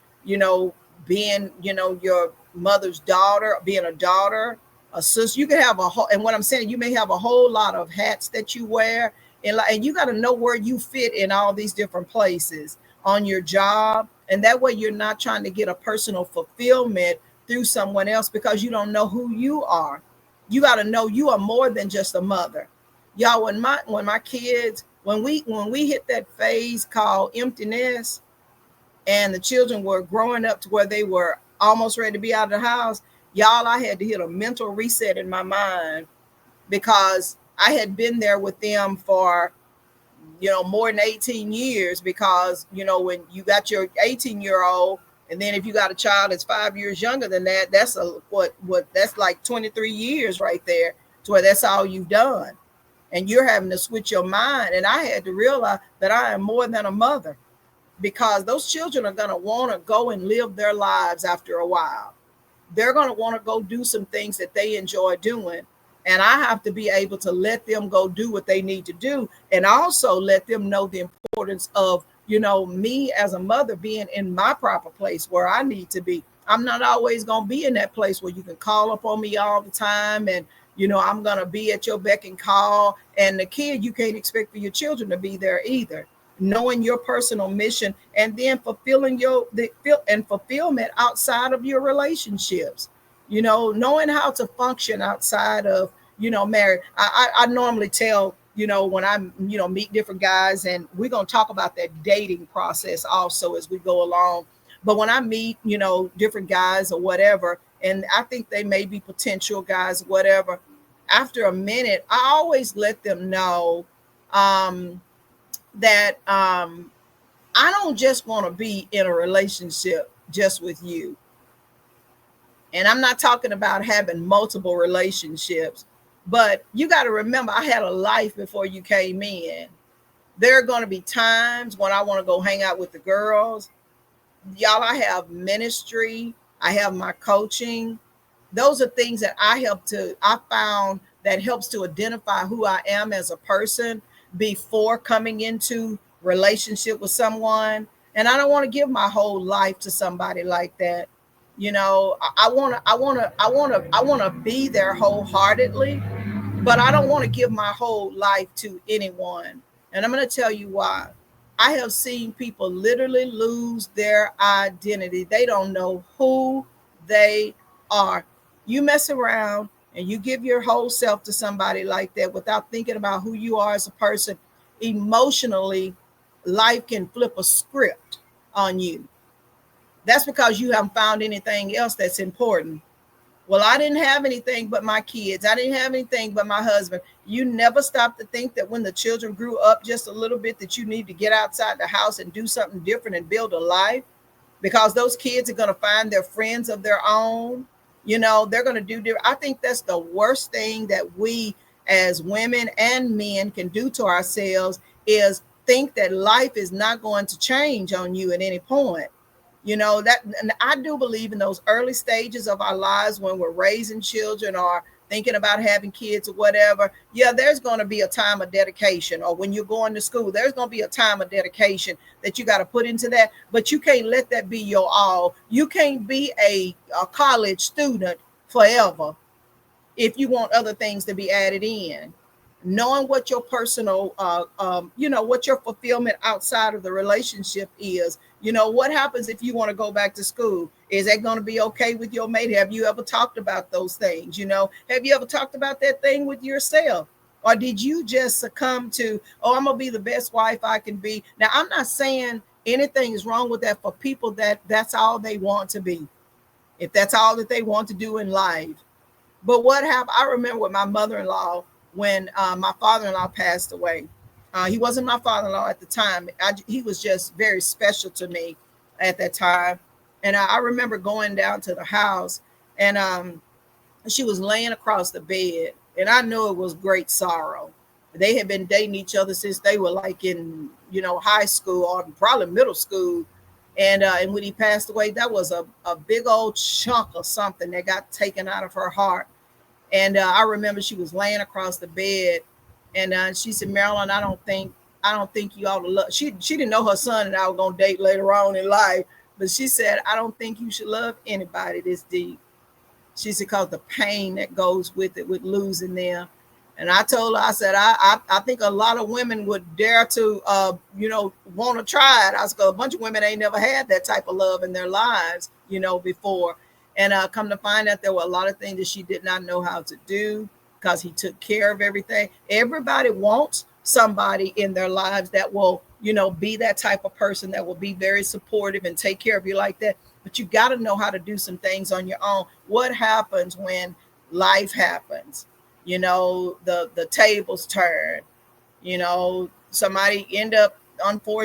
being, your mother's daughter, being a daughter, a sister. You can have a whole, and what I'm saying, you may have a whole lot of hats that you wear, and you got to know where you fit in all these different places on your job. And that way you're not trying to get a personal fulfillment through someone else because you don't know who you are. You got to know you are more than just a mother. Y'all, when my kids, when we hit that phase called emptiness, and the children were growing up to where they were almost ready to be out of the house, y'all, I had to hit a mental reset in my mind because I had been there with them for, more than 18 years because, when you got your 18-year-old, and then if you got a child that's 5 years younger than that, that's that's like 23 years right there to where that's all you've done. And you're having to switch your mind. And I had to realize that I am more than a mother because those children are going to want to go and live their lives after a while. They're going to want to go do some things that they enjoy doing. And I have to be able to let them go do what they need to do and also let them know the importance of me as a mother being in my proper place where I need to be. I'm not always going to be in that place where you can call up on me all the time, and I'm going to be at your beck and call. And the kid, you can't expect for your children to be there either. Knowing your personal mission, and then fulfilling fulfillment outside of your relationships. Knowing how to function outside of marriage. I normally tell when I meet different guys, and we're going to talk about that dating process also as we go along. But when I meet different guys or whatever, and I think they may be potential guys, whatever, after a minute I always let them know that I don't just want to be in a relationship just with you. And I'm not talking about having multiple relationships, but you got to remember, I had a life before you came in. There are going to be times when I want to go hang out with the girls. Y'all, I have ministry, I have my coaching. Those are things that I found that helps to identify who I am as a person before coming into relationship with someone. And I don't want to give my whole life to somebody like that. I want to be there wholeheartedly, but I don't want to give my whole life to anyone. And I'm going to tell you why. I have seen people literally lose their identity. They don't know who they are. You mess around and you give your whole self to somebody like that without thinking about who you are as a person. Emotionally, life can flip a script on you. That's because you haven't found anything else that's important. Well, I didn't have anything but my kids. I didn't have anything but my husband. You never stop to think that when the children grew up just a little bit, that you need to get outside the house and do something different and build a life, because those kids are going to find their friends of their own. They're going to do different. I think that's the worst thing that we as women and men can do to ourselves, is think that life is not going to change on you at any point. That, and I do believe in those early stages of our lives when we're raising children or thinking about having kids or whatever. Yeah, there's going to be a time of dedication, or when you're going to school, there's going to be a time of dedication that you got to put into that. But you can't let that be your all. You can't be a college student forever if you want other things to be added in. Knowing what your personal, what your fulfillment outside of the relationship is. What happens if you want to go back to school? Is that going to be okay with your mate? Have you ever talked about those things? Have you ever talked about that thing with yourself? Or did you just succumb to, oh, I'm going to be the best wife I can be? Now, I'm not saying anything is wrong with that for people that's all they want to be, if that's all that they want to do in life. But what happened? I remember with my mother-in-law, when my father-in-law passed away. He wasn't my father-in-law at the time. He was just very special to me at that time. And I remember going down to the house, and she was laying across the bed, and I knew it was great sorrow. They had been dating each other since they were like in, high school or probably middle school. And when he passed away, that was a big old chunk of something that got taken out of her heart. And I remember she was laying across the bed, and she said, "Marilyn, I don't think you ought to love." She didn't know her son and I were gonna date later on in life, but she said, "I don't think you should love anybody this deep." She said, "Because the pain that goes with it, with losing them." And I told her, I said, I think a lot of women would dare to, want to try it. I said, a bunch of women ain't never had that type of love in their lives, before. And come to find out there were a lot of things that she did not know how to do, because he took care of everything. Everybody wants somebody in their lives that will, be that type of person that will be very supportive and take care of you like that. But you got to know how to do some things on your own. What happens when life happens? The tables turn. Somebody end up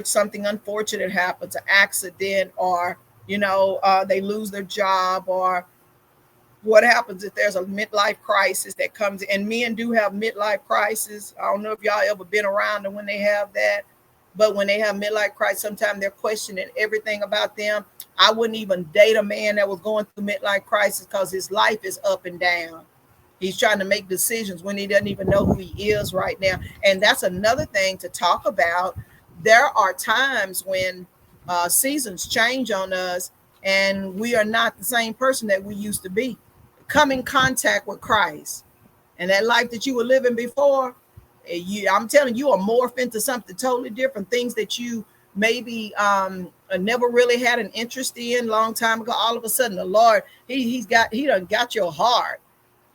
something unfortunate happens, an accident, or they lose their job, or what happens if there's a midlife crisis that comes in. And men do have midlife crisis. I don't know if y'all ever been around them when they have that, but when they have midlife crisis, sometimes they're questioning everything about them. I wouldn't even date a man that was going through midlife crisis, because his life is up and down. He's trying to make decisions when he doesn't even know who he is right now. And that's another thing to talk about. there are times when seasons change on us, and we are not the same person that we used to be. Come in contact with Christ, and that life that you were living before, I'm telling you, are morph into something totally different. Things that you maybe never really had an interest in long time ago. All of a sudden, the Lord, he done got your heart.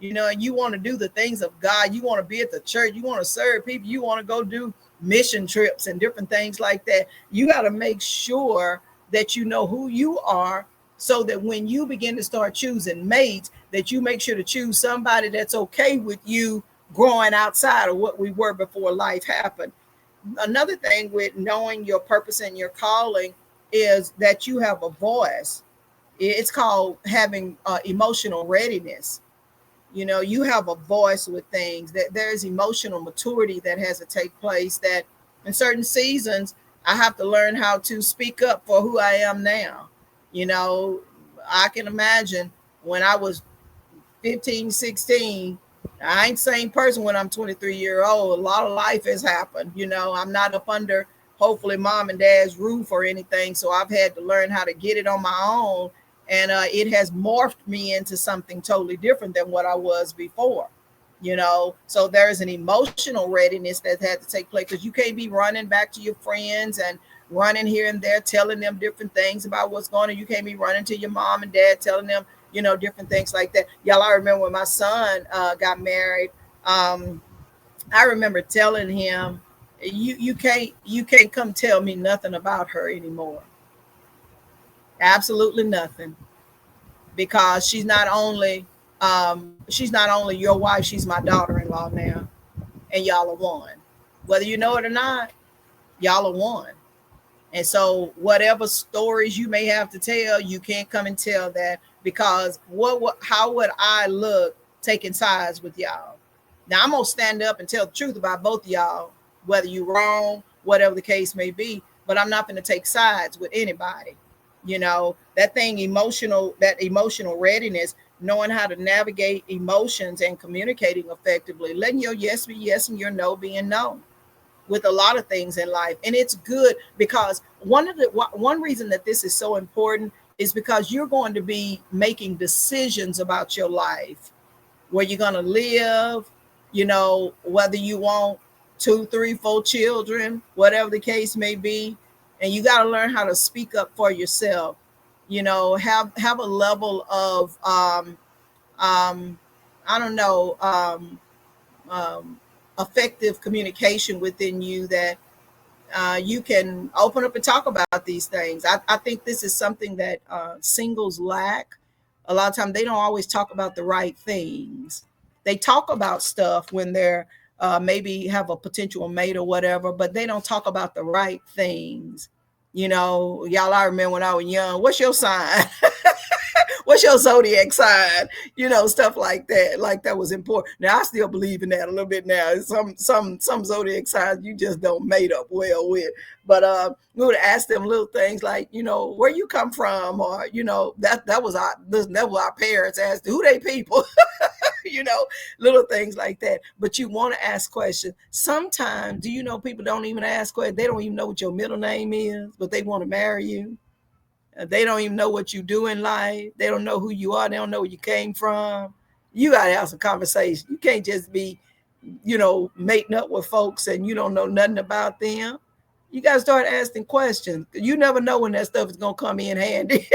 And you want to do the things of God. You want to be at the church. You want to serve people. You want to go do mission trips and different things like that. You got to make sure that you know who you are, so that when you begin to start choosing mates, that you make sure to choose somebody that's okay with you growing outside of what we were before life happened. Another thing with knowing your purpose and your calling is that you have a voice. It's called having emotional readiness. You have a voice with things, that there's emotional maturity that has to take place, that in certain seasons I have to learn how to speak up for who I am now. you know I can imagine when I was 15, 16. I ain't the same person when I'm 23-year old. A lot of life has happened. I'm not up under, hopefully, mom and dad's roof or anything. So I've had to learn how to get it on my own. And it has morphed me into something totally different than what I was before. So there's an emotional readiness that had to take place, because you can't be running back to your friends and running here and there, telling them different things about what's going on. You can't be running to your mom and dad, telling them, different things like that. Y'all, I remember when my son got married. I remember telling him, you can't come tell me nothing about her anymore. Absolutely nothing. Because she's not only your wife, she's my daughter-in-law now, and y'all are one. Whether you know it or not, y'all are one. And so whatever stories you may have to tell, you can't come and tell that, because how would I look taking sides with y'all? Now I'm gonna stand up and tell the truth about both of y'all, whether you're wrong, whatever the case may be, but I'm not gonna take sides with anybody. That emotional readiness, knowing how to navigate emotions and communicating effectively, letting your yes be yes and your no being no with a lot of things in life. And it's good, because one reason that this is so important is because you're going to be making decisions about your life, where you're going to live, whether you want two, three, four children, whatever the case may be. And you got to learn how to speak up for yourself. Have a level of I don't know, effective communication within you, that you can open up and talk about these things. I think this is something that singles lack. A lot of times they don't always talk about the right things. They talk about stuff when they're maybe have a potential mate or whatever, but they don't talk about the right things. Y'all, I remember when I was young, what's your sign? What's your zodiac sign? Stuff like that. Like, that was important. Now I still believe in that a little bit now. Some zodiac signs you just don't mate up well with. But we would ask them little things like, where you come from, or that was our parents asked who they people. you know, Little things like that. But you want to ask questions. Sometimes, do you know people don't even ask questions? They don't even know what your middle name is, but they want to marry you. They don't even know what you do in life. They don't know who you are. They don't know where you came from. You got to have some conversation. You can't just be, mating up with folks and you don't know nothing about them. You got to start asking questions. You never know when that stuff is going to come in handy,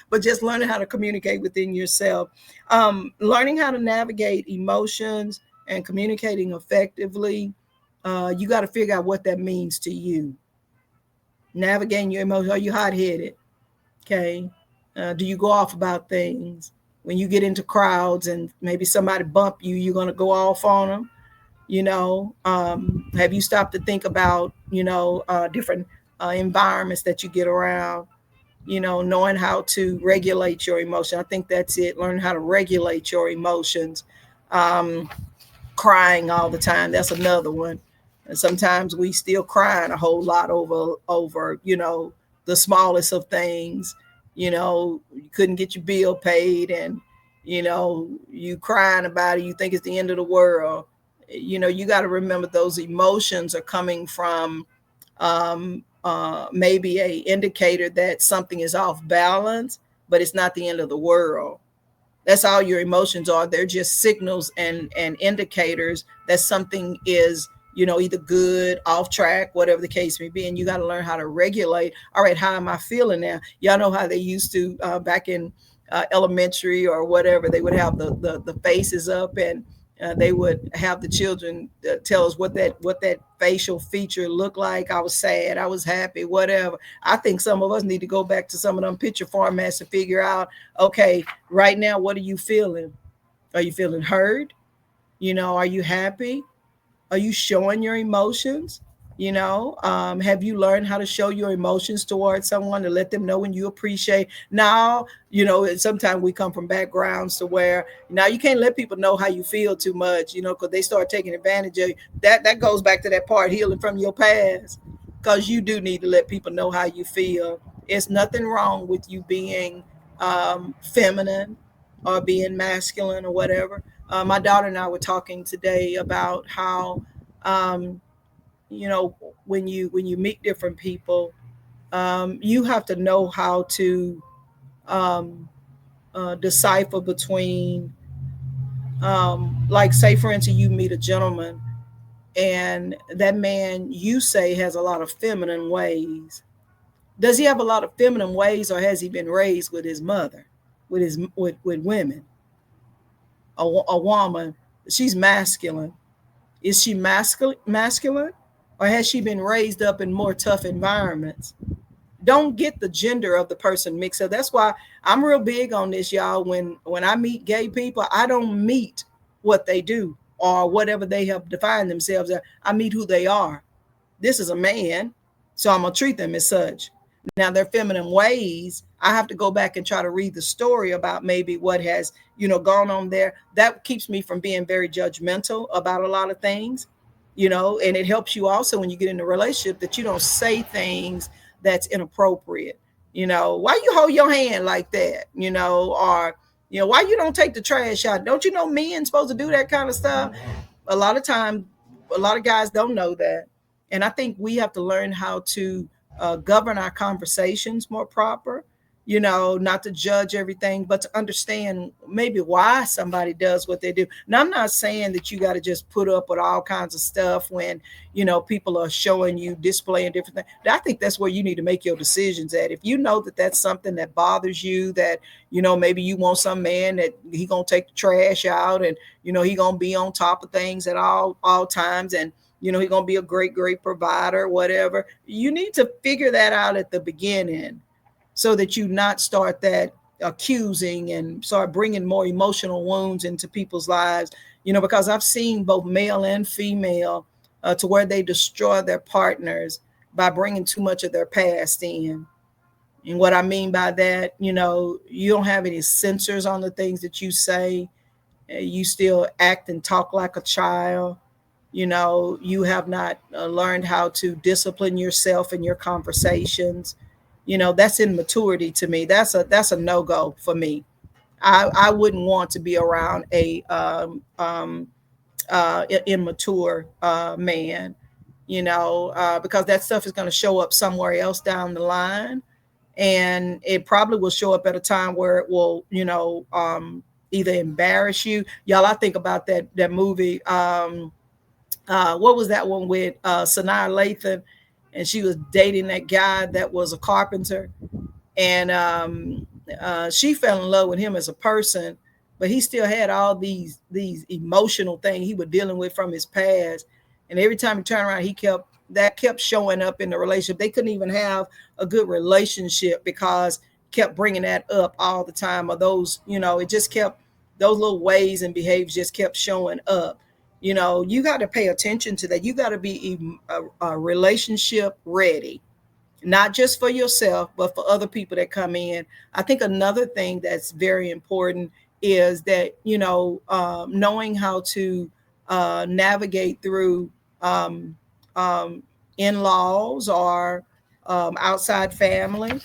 but just learning how to communicate within yourself. Learning how to navigate emotions and communicating effectively. You got to figure out what that means to you. Navigating your emotions. Are you hot headed? Okay. Do you go off about things? When you get into crowds and maybe somebody bump you, you're going to go off on them. Have you stopped to think about, different environments that you get around, knowing how to regulate your emotion. I think that's it. Learn how to regulate your emotions. Um, Crying all the time, that's another one. And sometimes we still crying a whole lot over the smallest of things. You couldn't get your bill paid, and you crying about it. You think it's the end of the world. You got to remember those emotions are coming from maybe a indicator that something is off balance, but it's not the end of the world. That's all your emotions are. They're just signals and indicators that something is, either good, off track, whatever the case may be. And you got to learn how to regulate. All right, how am I feeling now? Y'all know how they used to, back in elementary or whatever, they would have the faces up, and they would have the children tell us what that facial feature looked like. I was sad, I was happy, whatever. I think some of us need to go back to some of them picture formats to figure out, okay, right now, what are you feeling? Are you feeling hurt? Are you happy? Are you showing your emotions? Have you learned how to show your emotions towards someone to let them know when you appreciate? Now, sometimes we come from backgrounds to where now you can't let people know how you feel too much, because they start taking advantage of you. That goes back to that part, healing from your past, because you do need to let people know how you feel. It's nothing wrong with you being feminine or being masculine or whatever. My daughter and I were talking today about how, um, you know, when you meet different people, you have to know how to um, decipher between, like, say for instance, you meet a gentleman, and that man you say has a lot of feminine ways. Does he have a lot of feminine ways, or has he been raised with his mother, with women? A woman, she's masculine. Is she masculine, or has she been raised up in more tough environments? Don't get the gender of the person mixed up. That's why I'm real big on this, y'all. When I meet gay people, I don't meet what they do or whatever they have defined themselves as. I meet who they are. This is a man, so I'm gonna treat them as such. Now, their feminine ways, I have to go back and try to read the story about maybe what has, gone on there. That keeps me from being very judgmental about a lot of things, and it helps you also when you get in a relationship that you don't say things that's inappropriate. Why you hold your hand like that, or why you don't take the trash out? Don't you know men supposed to do that kind of stuff? A lot of time, a lot of guys don't know that, and I think we have to learn how to govern our conversations more proper. Not to judge everything, but to understand maybe why somebody does what they do. Now, I'm not saying that you got to just put up with all kinds of stuff when people are showing you, displaying different things. I think that's where you need to make your decisions at. If you know that that's something that bothers you, that maybe you want some man that he gonna take the trash out, and he gonna be on top of things at all times, and he gonna be a great provider, whatever. You need to figure that out at the beginning, so that you not start that accusing and start bringing more emotional wounds into people's lives. Because I've seen both male and female, to where they destroy their partners by bringing too much of their past in. And what I mean by that, you don't have any censors on the things that you say. You still act and talk like a child. You have not learned how to discipline yourself in your conversations. That's immaturity to me. That's a no-go for me. I wouldn't want to be around a immature man, because that stuff is going to show up somewhere else down the line, and it probably will show up at a time where it will, either embarrass you. Y'all, I think about that movie. What was that one with Sanaa Lathan, and she was dating that guy that was a carpenter, and she fell in love with him as a person, but he still had all these emotional things he was dealing with from his past, and every time he turned around, kept showing up in the relationship. They couldn't even have a good relationship because kept bringing that up all the time, or those, it just kept, those little ways and behaviors just kept showing up. You got to pay attention to that. You got to be a relationship ready, not just for yourself, but for other people that come in. I think another thing that's very important is that, knowing how to navigate through um, um, in laws or outside family,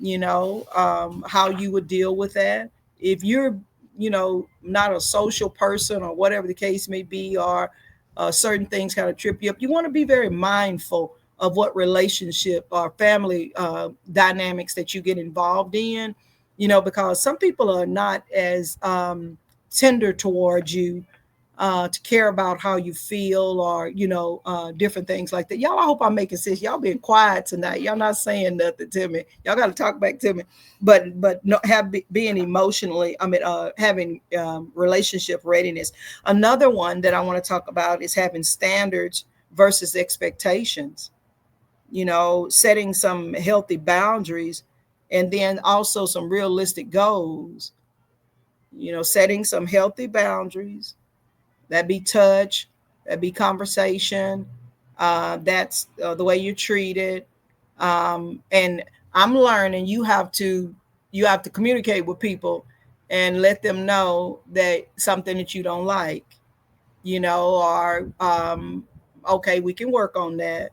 how you would deal with that. If you're, not a social person or whatever the case may be, or certain things kind of trip you up, you want to be very mindful of what relationship or family dynamics that you get involved in, because some people are not as tender towards you to care about how you feel, or different things like that. Y'all, I hope I'm making sense. Y'all being quiet tonight. Y'all not saying nothing to me. Y'all got to talk back to me. But no, being emotionally, having relationship readiness. Another one that I want to talk about is having standards versus expectations. Setting some healthy boundaries, and then also some realistic goals. Setting some healthy boundaries, that be touch, that be conversation, that's the way you're treated. And I'm learning you have to communicate with people and let them know that something that you don't like, or okay, we can work on that.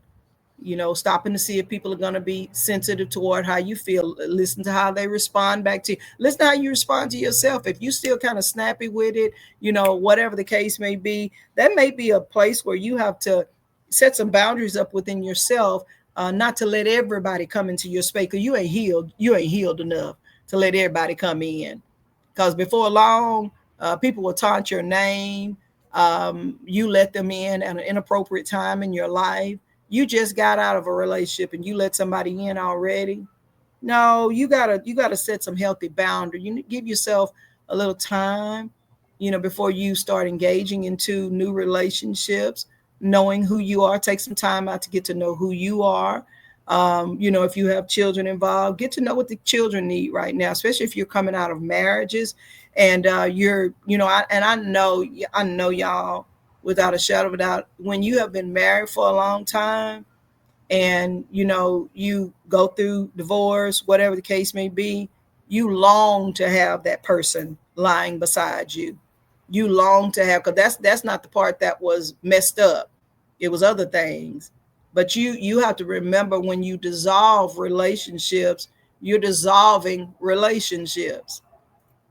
Stopping to see if people are going to be sensitive toward how you feel. Listen to how they respond back to you. Listen to how you respond to yourself. If you still kind of snappy with it, whatever the case may be, that may be a place where you have to set some boundaries up within yourself, not to let everybody come into your space, because you ain't healed enough to let everybody come in. Because before long, people will taunt your name. You let them in at an inappropriate time in your life. You just got out of a relationship and you let somebody in already. No, you gotta set some healthy boundary. You give yourself a little time, before you start engaging into new relationships. Knowing who you are, take some time out to get to know who you are. If you have children involved, get to know what the children need right now, especially if you're coming out of marriages, and I know y'all, without a shadow of a doubt, when you have been married for a long time, and you go through divorce, whatever the case may be, you long to have that person lying beside you. You long to have, because that's not the part that was messed up. It was other things. But you have to remember, when you dissolve relationships, you're dissolving relationships,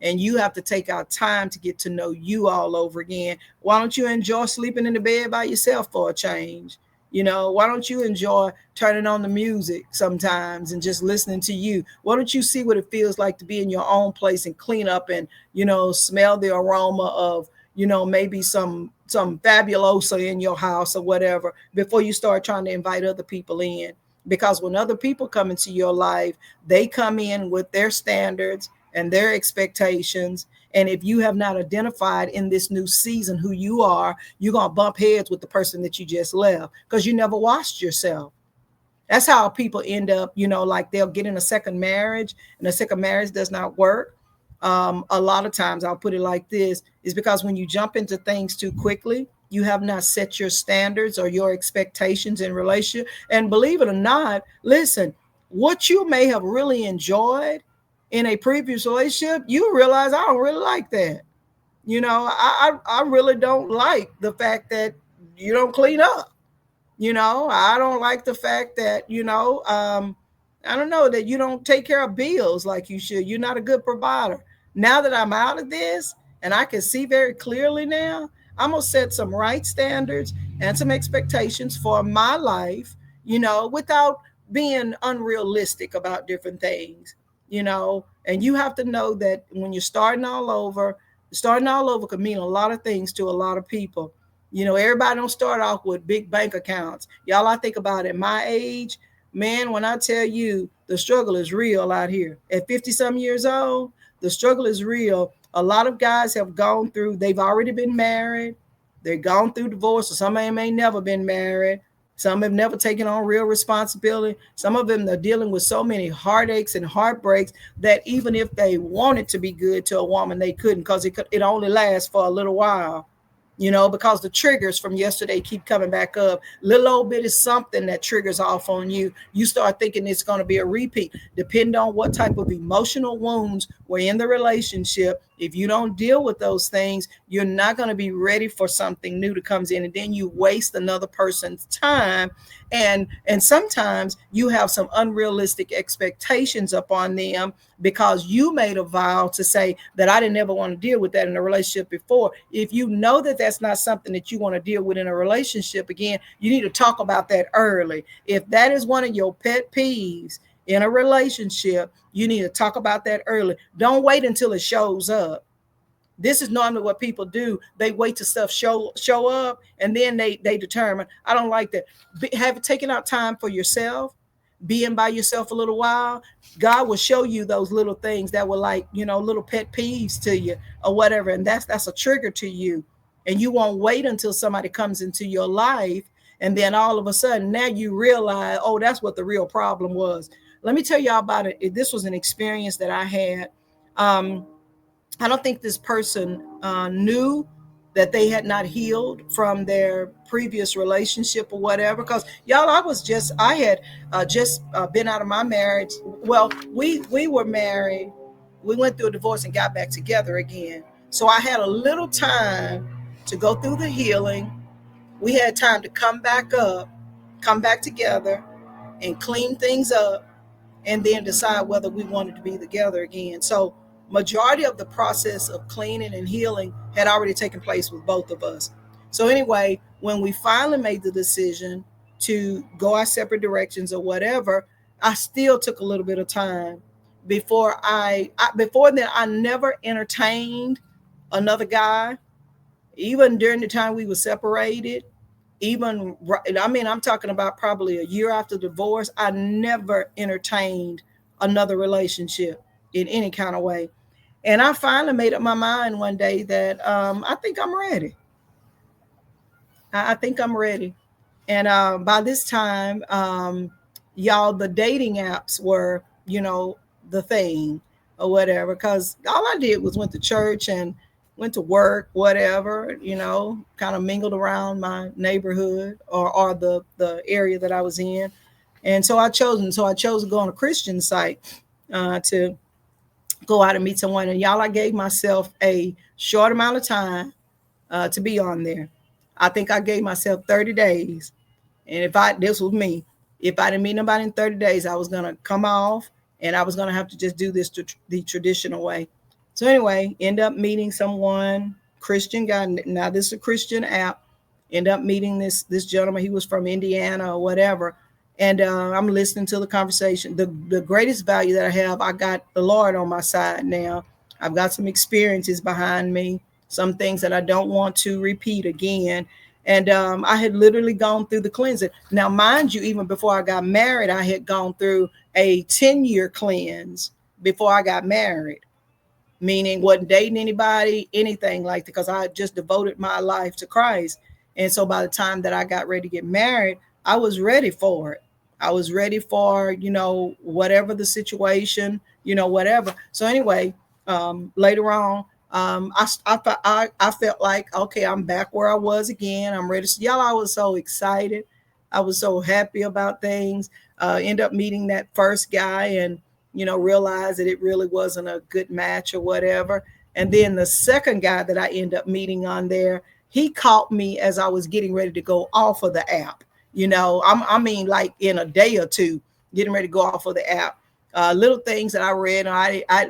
and you have to take out time to get to know you all over again. Why don't you enjoy sleeping in the bed by yourself for a change? Why don't you enjoy turning on the music sometimes and just listening to you? Why don't you see what it feels like to be in your own place and clean up, and smell the aroma of maybe some fabulosa in your house or whatever, before you start trying to invite other people in. Because when other people come into your life, they come in with their standards and their expectations. And if you have not identified in this new season who you are, you're going to bump heads with the person that you just left, because you never washed yourself. That's how people end up, like they'll get in a second marriage, and a second marriage does not work. A lot of times, I'll put it like this, is because when you jump into things too quickly, you have not set your standards or your expectations in relationship. And believe it or not, listen, what you may have really enjoyed in a previous relationship, you realize, I don't really like that. I really don't like the fact that you don't clean up. I don't like the fact that, I don't know, that you don't take care of bills like you should. You're not a good provider. Now that I'm out of this and I can see very clearly now, I'm going to set some right standards and some expectations for my life, without being unrealistic about different things, and you have to know that when you're starting all over could mean a lot of things to a lot of people. Everybody don't start off with big bank accounts. Y'all, I think about at my age, man, when I tell you the struggle is real out here. At 50 some years old, the struggle is real. A lot of guys have gone through, they've already been married. They've gone through divorce, or some of them ain't never been married. Some have never taken on real responsibility. Some of them are dealing with so many heartaches and heartbreaks that even if they wanted to be good to a woman, they couldn't, because it only lasts for a little while. Because the triggers from yesterday keep coming back up. Little old bit is something that triggers off on you. You start thinking it's going to be a repeat. Depending on what type of emotional wounds where in the relationship, if you don't deal with those things, you're not going to be ready for something new to comes in, and then you waste another person's time. And sometimes you have some unrealistic expectations upon them because you made a vow to say that I didn't ever want to deal with that in a relationship before. If you know that that's not something that you want to deal with in a relationship, again, you need to talk about that early. If that is one of your pet peeves in a relationship, you need to talk about that early. Don't wait until it shows up. This is normally what people do. They wait till stuff show up, and then they determine. I don't like that. Have taken out time for yourself, being by yourself a little while. God will show you those little things that were like, little pet peeves to you or whatever, and that's a trigger to you. And you won't wait until somebody comes into your life, and then all of a sudden now you realize, oh, that's what the real problem was. Let me tell y'all about it. This was an experience that I had. Um, I don't think this person knew that they had not healed from their previous relationship or whatever. Because y'all, I had just been out of my marriage. Well, we were married. We went through a divorce and got back together again. So I had a little time to go through the healing. We had time to come back up, come back together, and clean things up, and then decide whether we wanted to be together again. So majority of the process of cleaning and healing had already taken place with both of us. So anyway, when we finally made the decision to go our separate directions or whatever, I still took a little bit of time before before then I never entertained another guy, even during the time we were separated. Even, I mean, I'm talking about probably a year after divorce, I never entertained another relationship in any kind of way. And I finally made up my mind one day that I think I'm ready. I think I'm ready. And by this time, y'all, the dating apps were, the thing or whatever. Because all I did was went to church and went to work, whatever, kind of mingled around my neighborhood or the area that I was in. And so I chose to go on a Christian site to go out and meet someone. And y'all, I gave myself a short amount of time to be on there. I think I gave myself 30 days. And this was me, if I didn't meet nobody in 30 days, I was going to come off and I was going to have to just do this the traditional way. So anyway, end up meeting someone, Christian guy. Now this is a Christian app. End up meeting this gentleman. He was from Indiana or whatever. And I'm listening to the conversation. The greatest value that I have, I got the Lord on my side now. I've got some experiences behind me, some things that I don't want to repeat again. And I had literally gone through the cleansing. Now, mind you, even before I got married, I had gone through a 10-year cleanse before I got married, meaning wasn't dating anybody, anything like that, because I had just devoted my life to Christ. And so by the time that I got ready to get married, I was ready for it. I was ready for, whatever the situation, whatever. So anyway, later on, I felt like, okay, I'm back where I was again. I'm ready. Y'all, I was so excited. I was so happy about things. End up meeting that first guy and, realize that it really wasn't a good match or whatever. And then the second guy that I end up meeting on there, he caught me as I was getting ready to go off of the app. I mean, like in a day or two, getting ready to go off of the app. Little things that I read,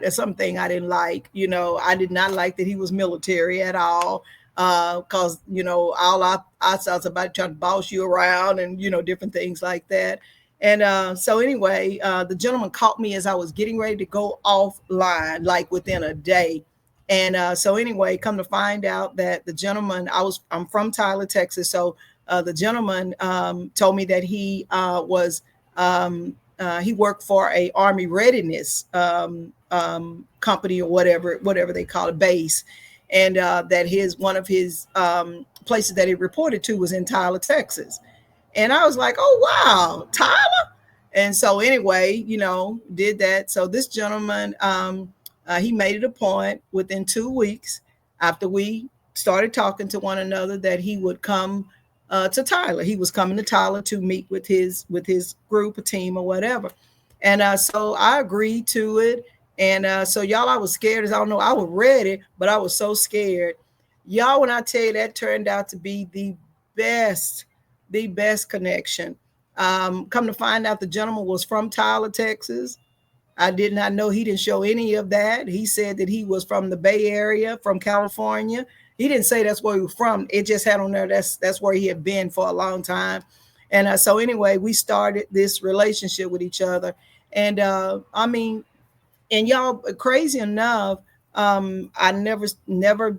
something I didn't like. I did not like that he was military at all. Because all I saw was about trying to boss you around and different things like that. And so anyway, the gentleman caught me as I was getting ready to go offline, like within a day. And so anyway, come to find out that the gentleman, I'm from Tyler, Texas. So the gentleman told me that he worked for a Army Readiness company or whatever they call it, base, and that one of his places that he reported to was in Tyler, Texas. And I was like, oh wow, Tyler. And so anyway, did that. So this gentleman, he made it a point within 2 weeks after we started talking to one another that he would come to Tyler. He was coming to Tyler to meet with his group, a team or whatever. And so I agreed to it. And so y'all, I was scared as I don't know. I was ready, but I was so scared. Y'all, when I tell you that turned out to be best, the best connection. Come to find out, the gentleman was from Tyler, Texas. I did not know. He didn't show any of that. He said that he was from the Bay Area, from California. He didn't say that's where he was from. It just had on there that's where he had been for a long time. And so anyway, we started this relationship with each other. And I mean, and y'all, crazy enough, I never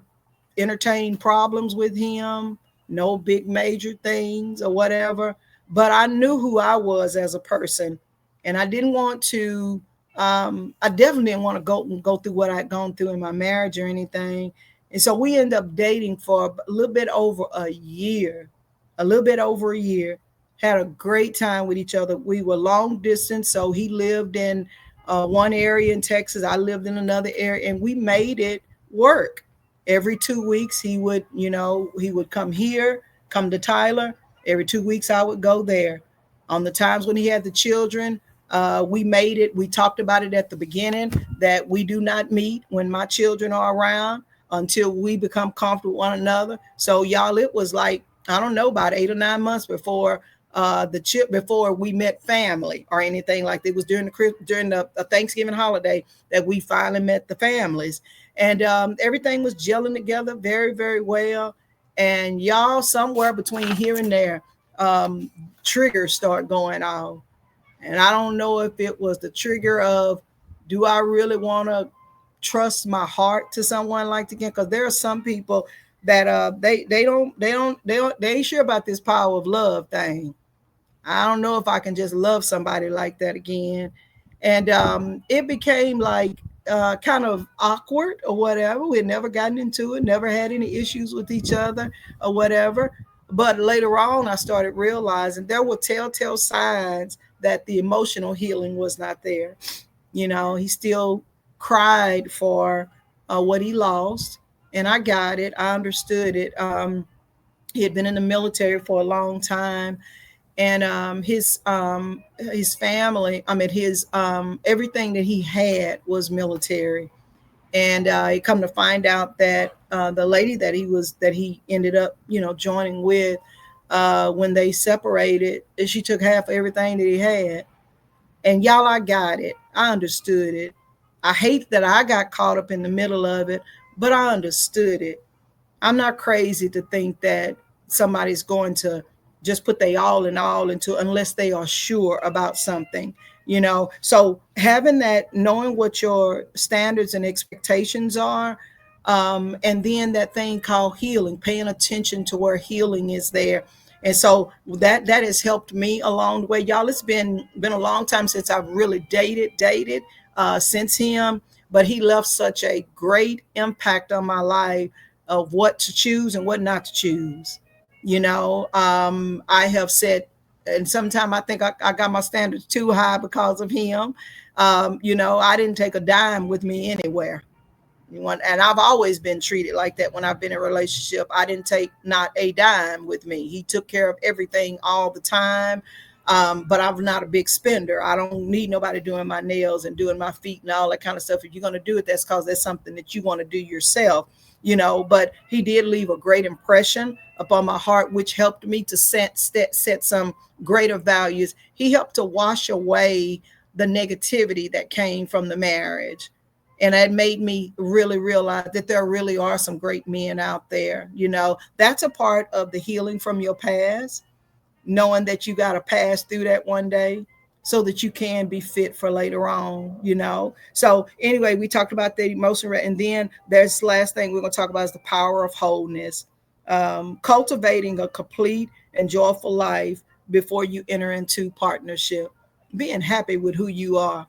entertained problems with him, no big major things or whatever. But I knew who I was as a person, and I didn't want to. I definitely didn't want to go through what I'd gone through in my marriage or anything. And so we ended up dating for a little bit over a year, a little bit over a year. Had a great time with each other. We were long distance, so he lived in one area in Texas. I lived in another area, and we made it work. Every 2 weeks, he would come here, come to Tyler. Every 2 weeks, I would go there. On the times when he had the children, we made it. We talked about it at the beginning that we do not meet when my children are around until we become comfortable with one another. So y'all, it was like, I don't know, about 8 or 9 months before before we met family or anything like that. It was during the Thanksgiving holiday that we finally met the families, and everything was gelling together very, very well. And y'all, somewhere between here and there, um, triggers start going on, and I don't know if it was the trigger of, do I really want to trust my heart to someone like that again? Because there are some people that they ain't sure about this power of love thing. I don't know if I can just love somebody like that again. And it became like kind of awkward or whatever. We had never gotten into it, never had any issues with each other or whatever. But later on, I started realizing there were telltale signs that the emotional healing was not there. He still cried for what he lost. And I got it. I understood it. He had been in the military for a long time, and his family, I mean, his everything that he had was military. And he come to find out that the lady that he ended up joining with, when they separated, she took half of everything that he had. And y'all, I got it. I understood it. I hate that I got caught up in the middle of it, but I understood it. I'm not crazy to think that somebody's going to just put their all in all into, unless they are sure about something. So having that, knowing what your standards and expectations are, and then that thing called healing, paying attention to where healing is there. And so that has helped me along the way, y'all. It's been a long time since I've really dated since him, but he left such a great impact on my life of what to choose and what not to choose. I have said, and sometimes I think I got my standards too high because of him. I didn't take a dime with me anywhere. And I've always been treated like that when I've been in a relationship. I didn't take not a dime with me. He took care of everything all the time. But I'm not a big spender. I don't need nobody doing my nails and doing my feet and all that kind of stuff. If you're going to do it, that's because that's something that you want to do yourself. But he did leave a great impression upon my heart, which helped me to set some greater values. He helped to wash away the negativity that came from the marriage. And it made me really realize that there really are some great men out there. That's a part of the healing from your past, knowing that you got to pass through that one day so that you can be fit for later on. So anyway, we talked about the emotion, and then there's the last thing we're going to talk about is the power of wholeness. Cultivating a complete and joyful life before you enter into partnership, being happy with who you are.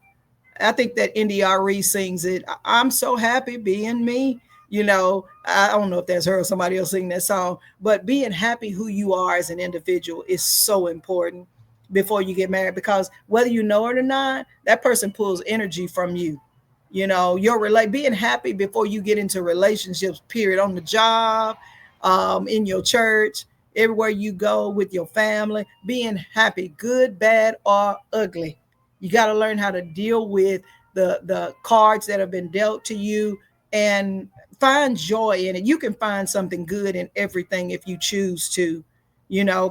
I think that NDRE sings it. I'm so happy being me. I don't know if that's her or somebody else singing that song, but being happy who you are as an individual is so important before you get married, because whether you know it or not, that person pulls energy from you. Being happy before you get into relationships, period, on the job, in your church, everywhere you go with your family, being happy, good, bad, or ugly. You got to learn how to deal with the cards that have been dealt to you, and find joy in it. You can find something good in everything if you choose to,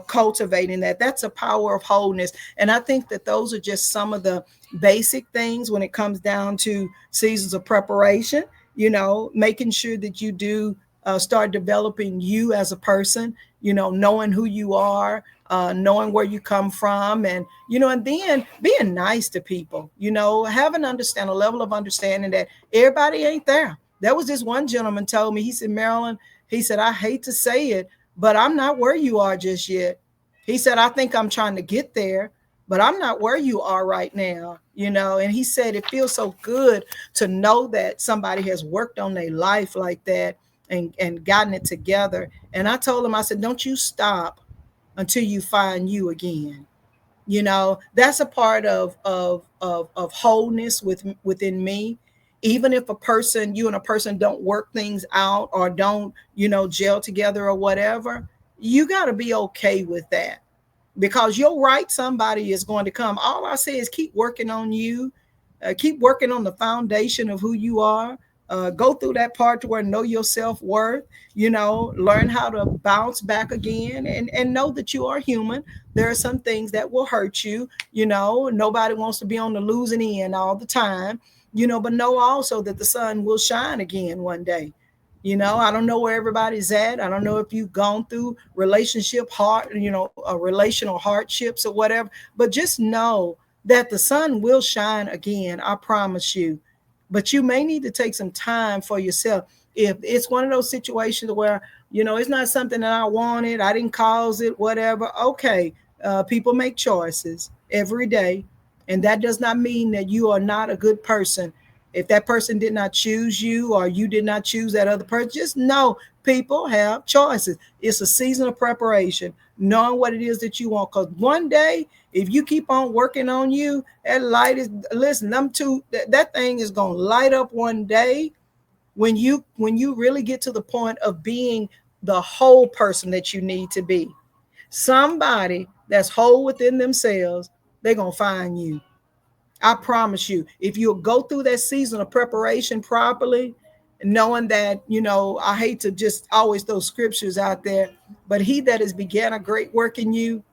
cultivating that. That's a power of wholeness. And I think that those are just some of the basic things when it comes down to seasons of preparation, making sure that you do start developing you as a person, knowing who you are, knowing where you come from, and then being nice to people, having a level of understanding that everybody ain't there. There was this one gentleman told me, he said, Marilyn, he said, I hate to say it, but I'm not where you are just yet. He said, I think I'm trying to get there, but I'm not where you are right now, and he said it feels so good to know that somebody has worked on their life like that and gotten it together. And I told him, I said, don't you stop until you find you again. That's a part of wholeness within me. Even if you and a person don't work things out or don't, gel together or whatever, you got to be okay with that, because your right somebody is going to come. All I say is keep working on you, keep working on the foundation of who you are. Go through that part to where know your self-worth, learn how to bounce back again, and know that you are human. There are some things that will hurt you. Nobody wants to be on the losing end all the time, but know also that the sun will shine again one day. I don't know where everybody's at. I don't know if you've gone through relational hardships or whatever, but just know that the sun will shine again. I promise you. But you may need to take some time for yourself. If it's one of those situations where, it's not something that I wanted, I didn't cause it, whatever. Okay. People make choices every day. And that does not mean that you are not a good person. If that person did not choose you or you did not choose that other person, just know people have choices. It's a season of preparation, knowing what it is that you want. Because one day, if you keep on working on you, that light is, listen, that thing is going to light up one day when you really get to the point of being the whole person that you need to be. Somebody that's whole within themselves, they're going to find you. I promise you, if you'll go through that season of preparation properly, knowing that, I hate to just always throw scriptures out there, but he that has began a great work in you,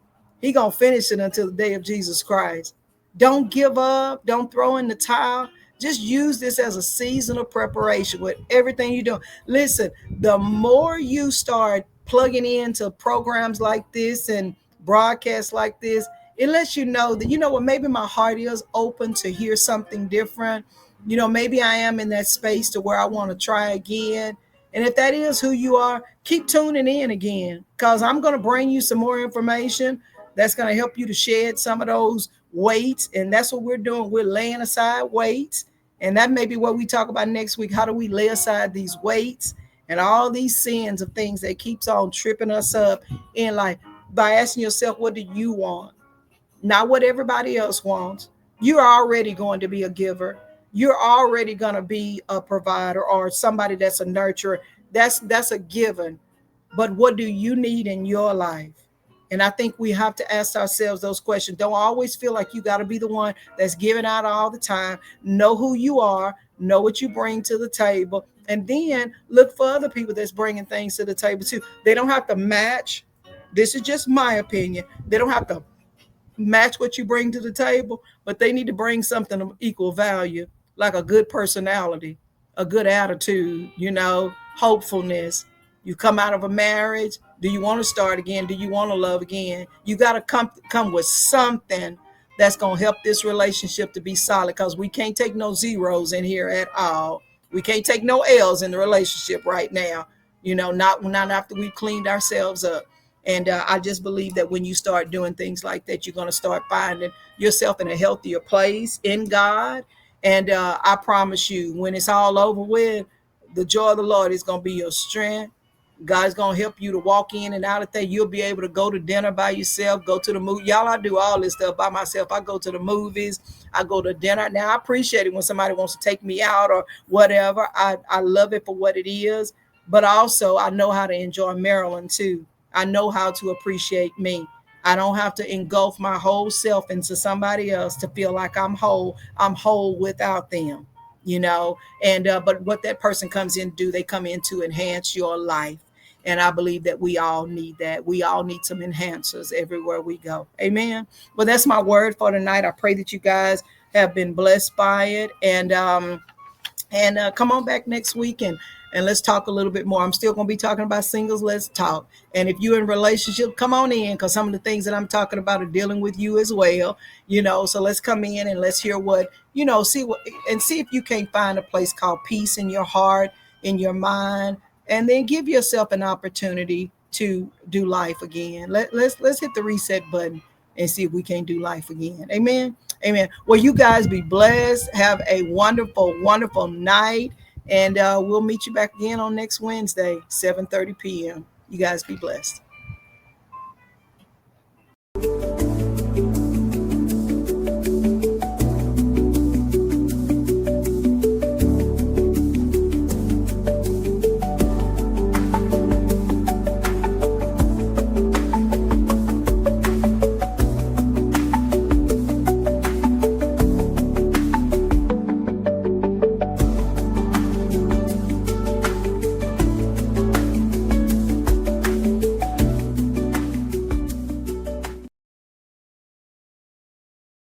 he gonna finish it until the day of Jesus Christ. Don't give up. Don't throw in the towel. Just use this as a season of preparation with everything you do. Listen, the more you start plugging into programs like this and broadcasts like this, it lets you know that, what, maybe my heart is open to hear something different. Maybe I am in that space to where I want to try again. And if that is who you are, keep tuning in again, because I'm going to bring you some more information that's going to help you to shed some of those weights. And that's what we're doing. We're laying aside weights. And that may be what we talk about next week. How do we lay aside these weights and all these sins of things that keeps on tripping us up in life, by asking yourself, what do you want? Not what everybody else wants. You're already going to be a giver. You're already going to be a provider or somebody that's a nurturer. That's a given. But what do you need in your life? And I think we have to ask ourselves those questions. Don't always feel like you got to be the one that's giving out all the time. Know who you are, know what you bring to the table, and then look for other people that's bringing things to the table too. They don't have to match. This is just my opinion. They don't have to match what you bring to the table, but they need to bring something of equal value, like a good personality, a good attitude, hopefulness. You come out of a marriage. Do you want to start again? Do you want to love again? You got to come with something that's going to help this relationship to be solid, because we can't take no zeros in here at all. We can't take no L's in the relationship right now, not after we've cleaned ourselves up. And I just believe that when you start doing things like that, you're going to start finding yourself in a healthier place in God. And I promise you, when it's all over with, the joy of the Lord is going to be your strength. God's going to help you to walk in and out of there. You'll be able to go to dinner by yourself, go to the movie. Y'all, I do all this stuff by myself. I go to the movies. I go to dinner. Now, I appreciate it when somebody wants to take me out or whatever. I love it for what it is. But also, I know how to enjoy Marilyn, too. I know how to appreciate me. I don't have to engulf my whole self into somebody else to feel like I'm whole. I'm whole without them, you know. And but what that person comes in to do, they come in to enhance your life. And I believe that we all need that. We all need some enhancers everywhere we go. Amen. Well, that's my word for tonight. I pray that you guys have been blessed by it. And come on back next week and let's talk a little bit more. I'm still going to be talking about singles. Let's talk. And if you're in relationship, come on in, because some of the things that I'm talking about are dealing with you as well. You know, so let's come in and let's hear what, you know, see what, and see if you can't find a place called peace in your heart, in your mind, and then give yourself an opportunity to do life again. Let's hit the reset button and see if we can do life again. Amen. Amen. Well, you guys be blessed. Have a wonderful, wonderful night. And we'll meet you back again on next Wednesday, 7:30 p.m. You guys be blessed.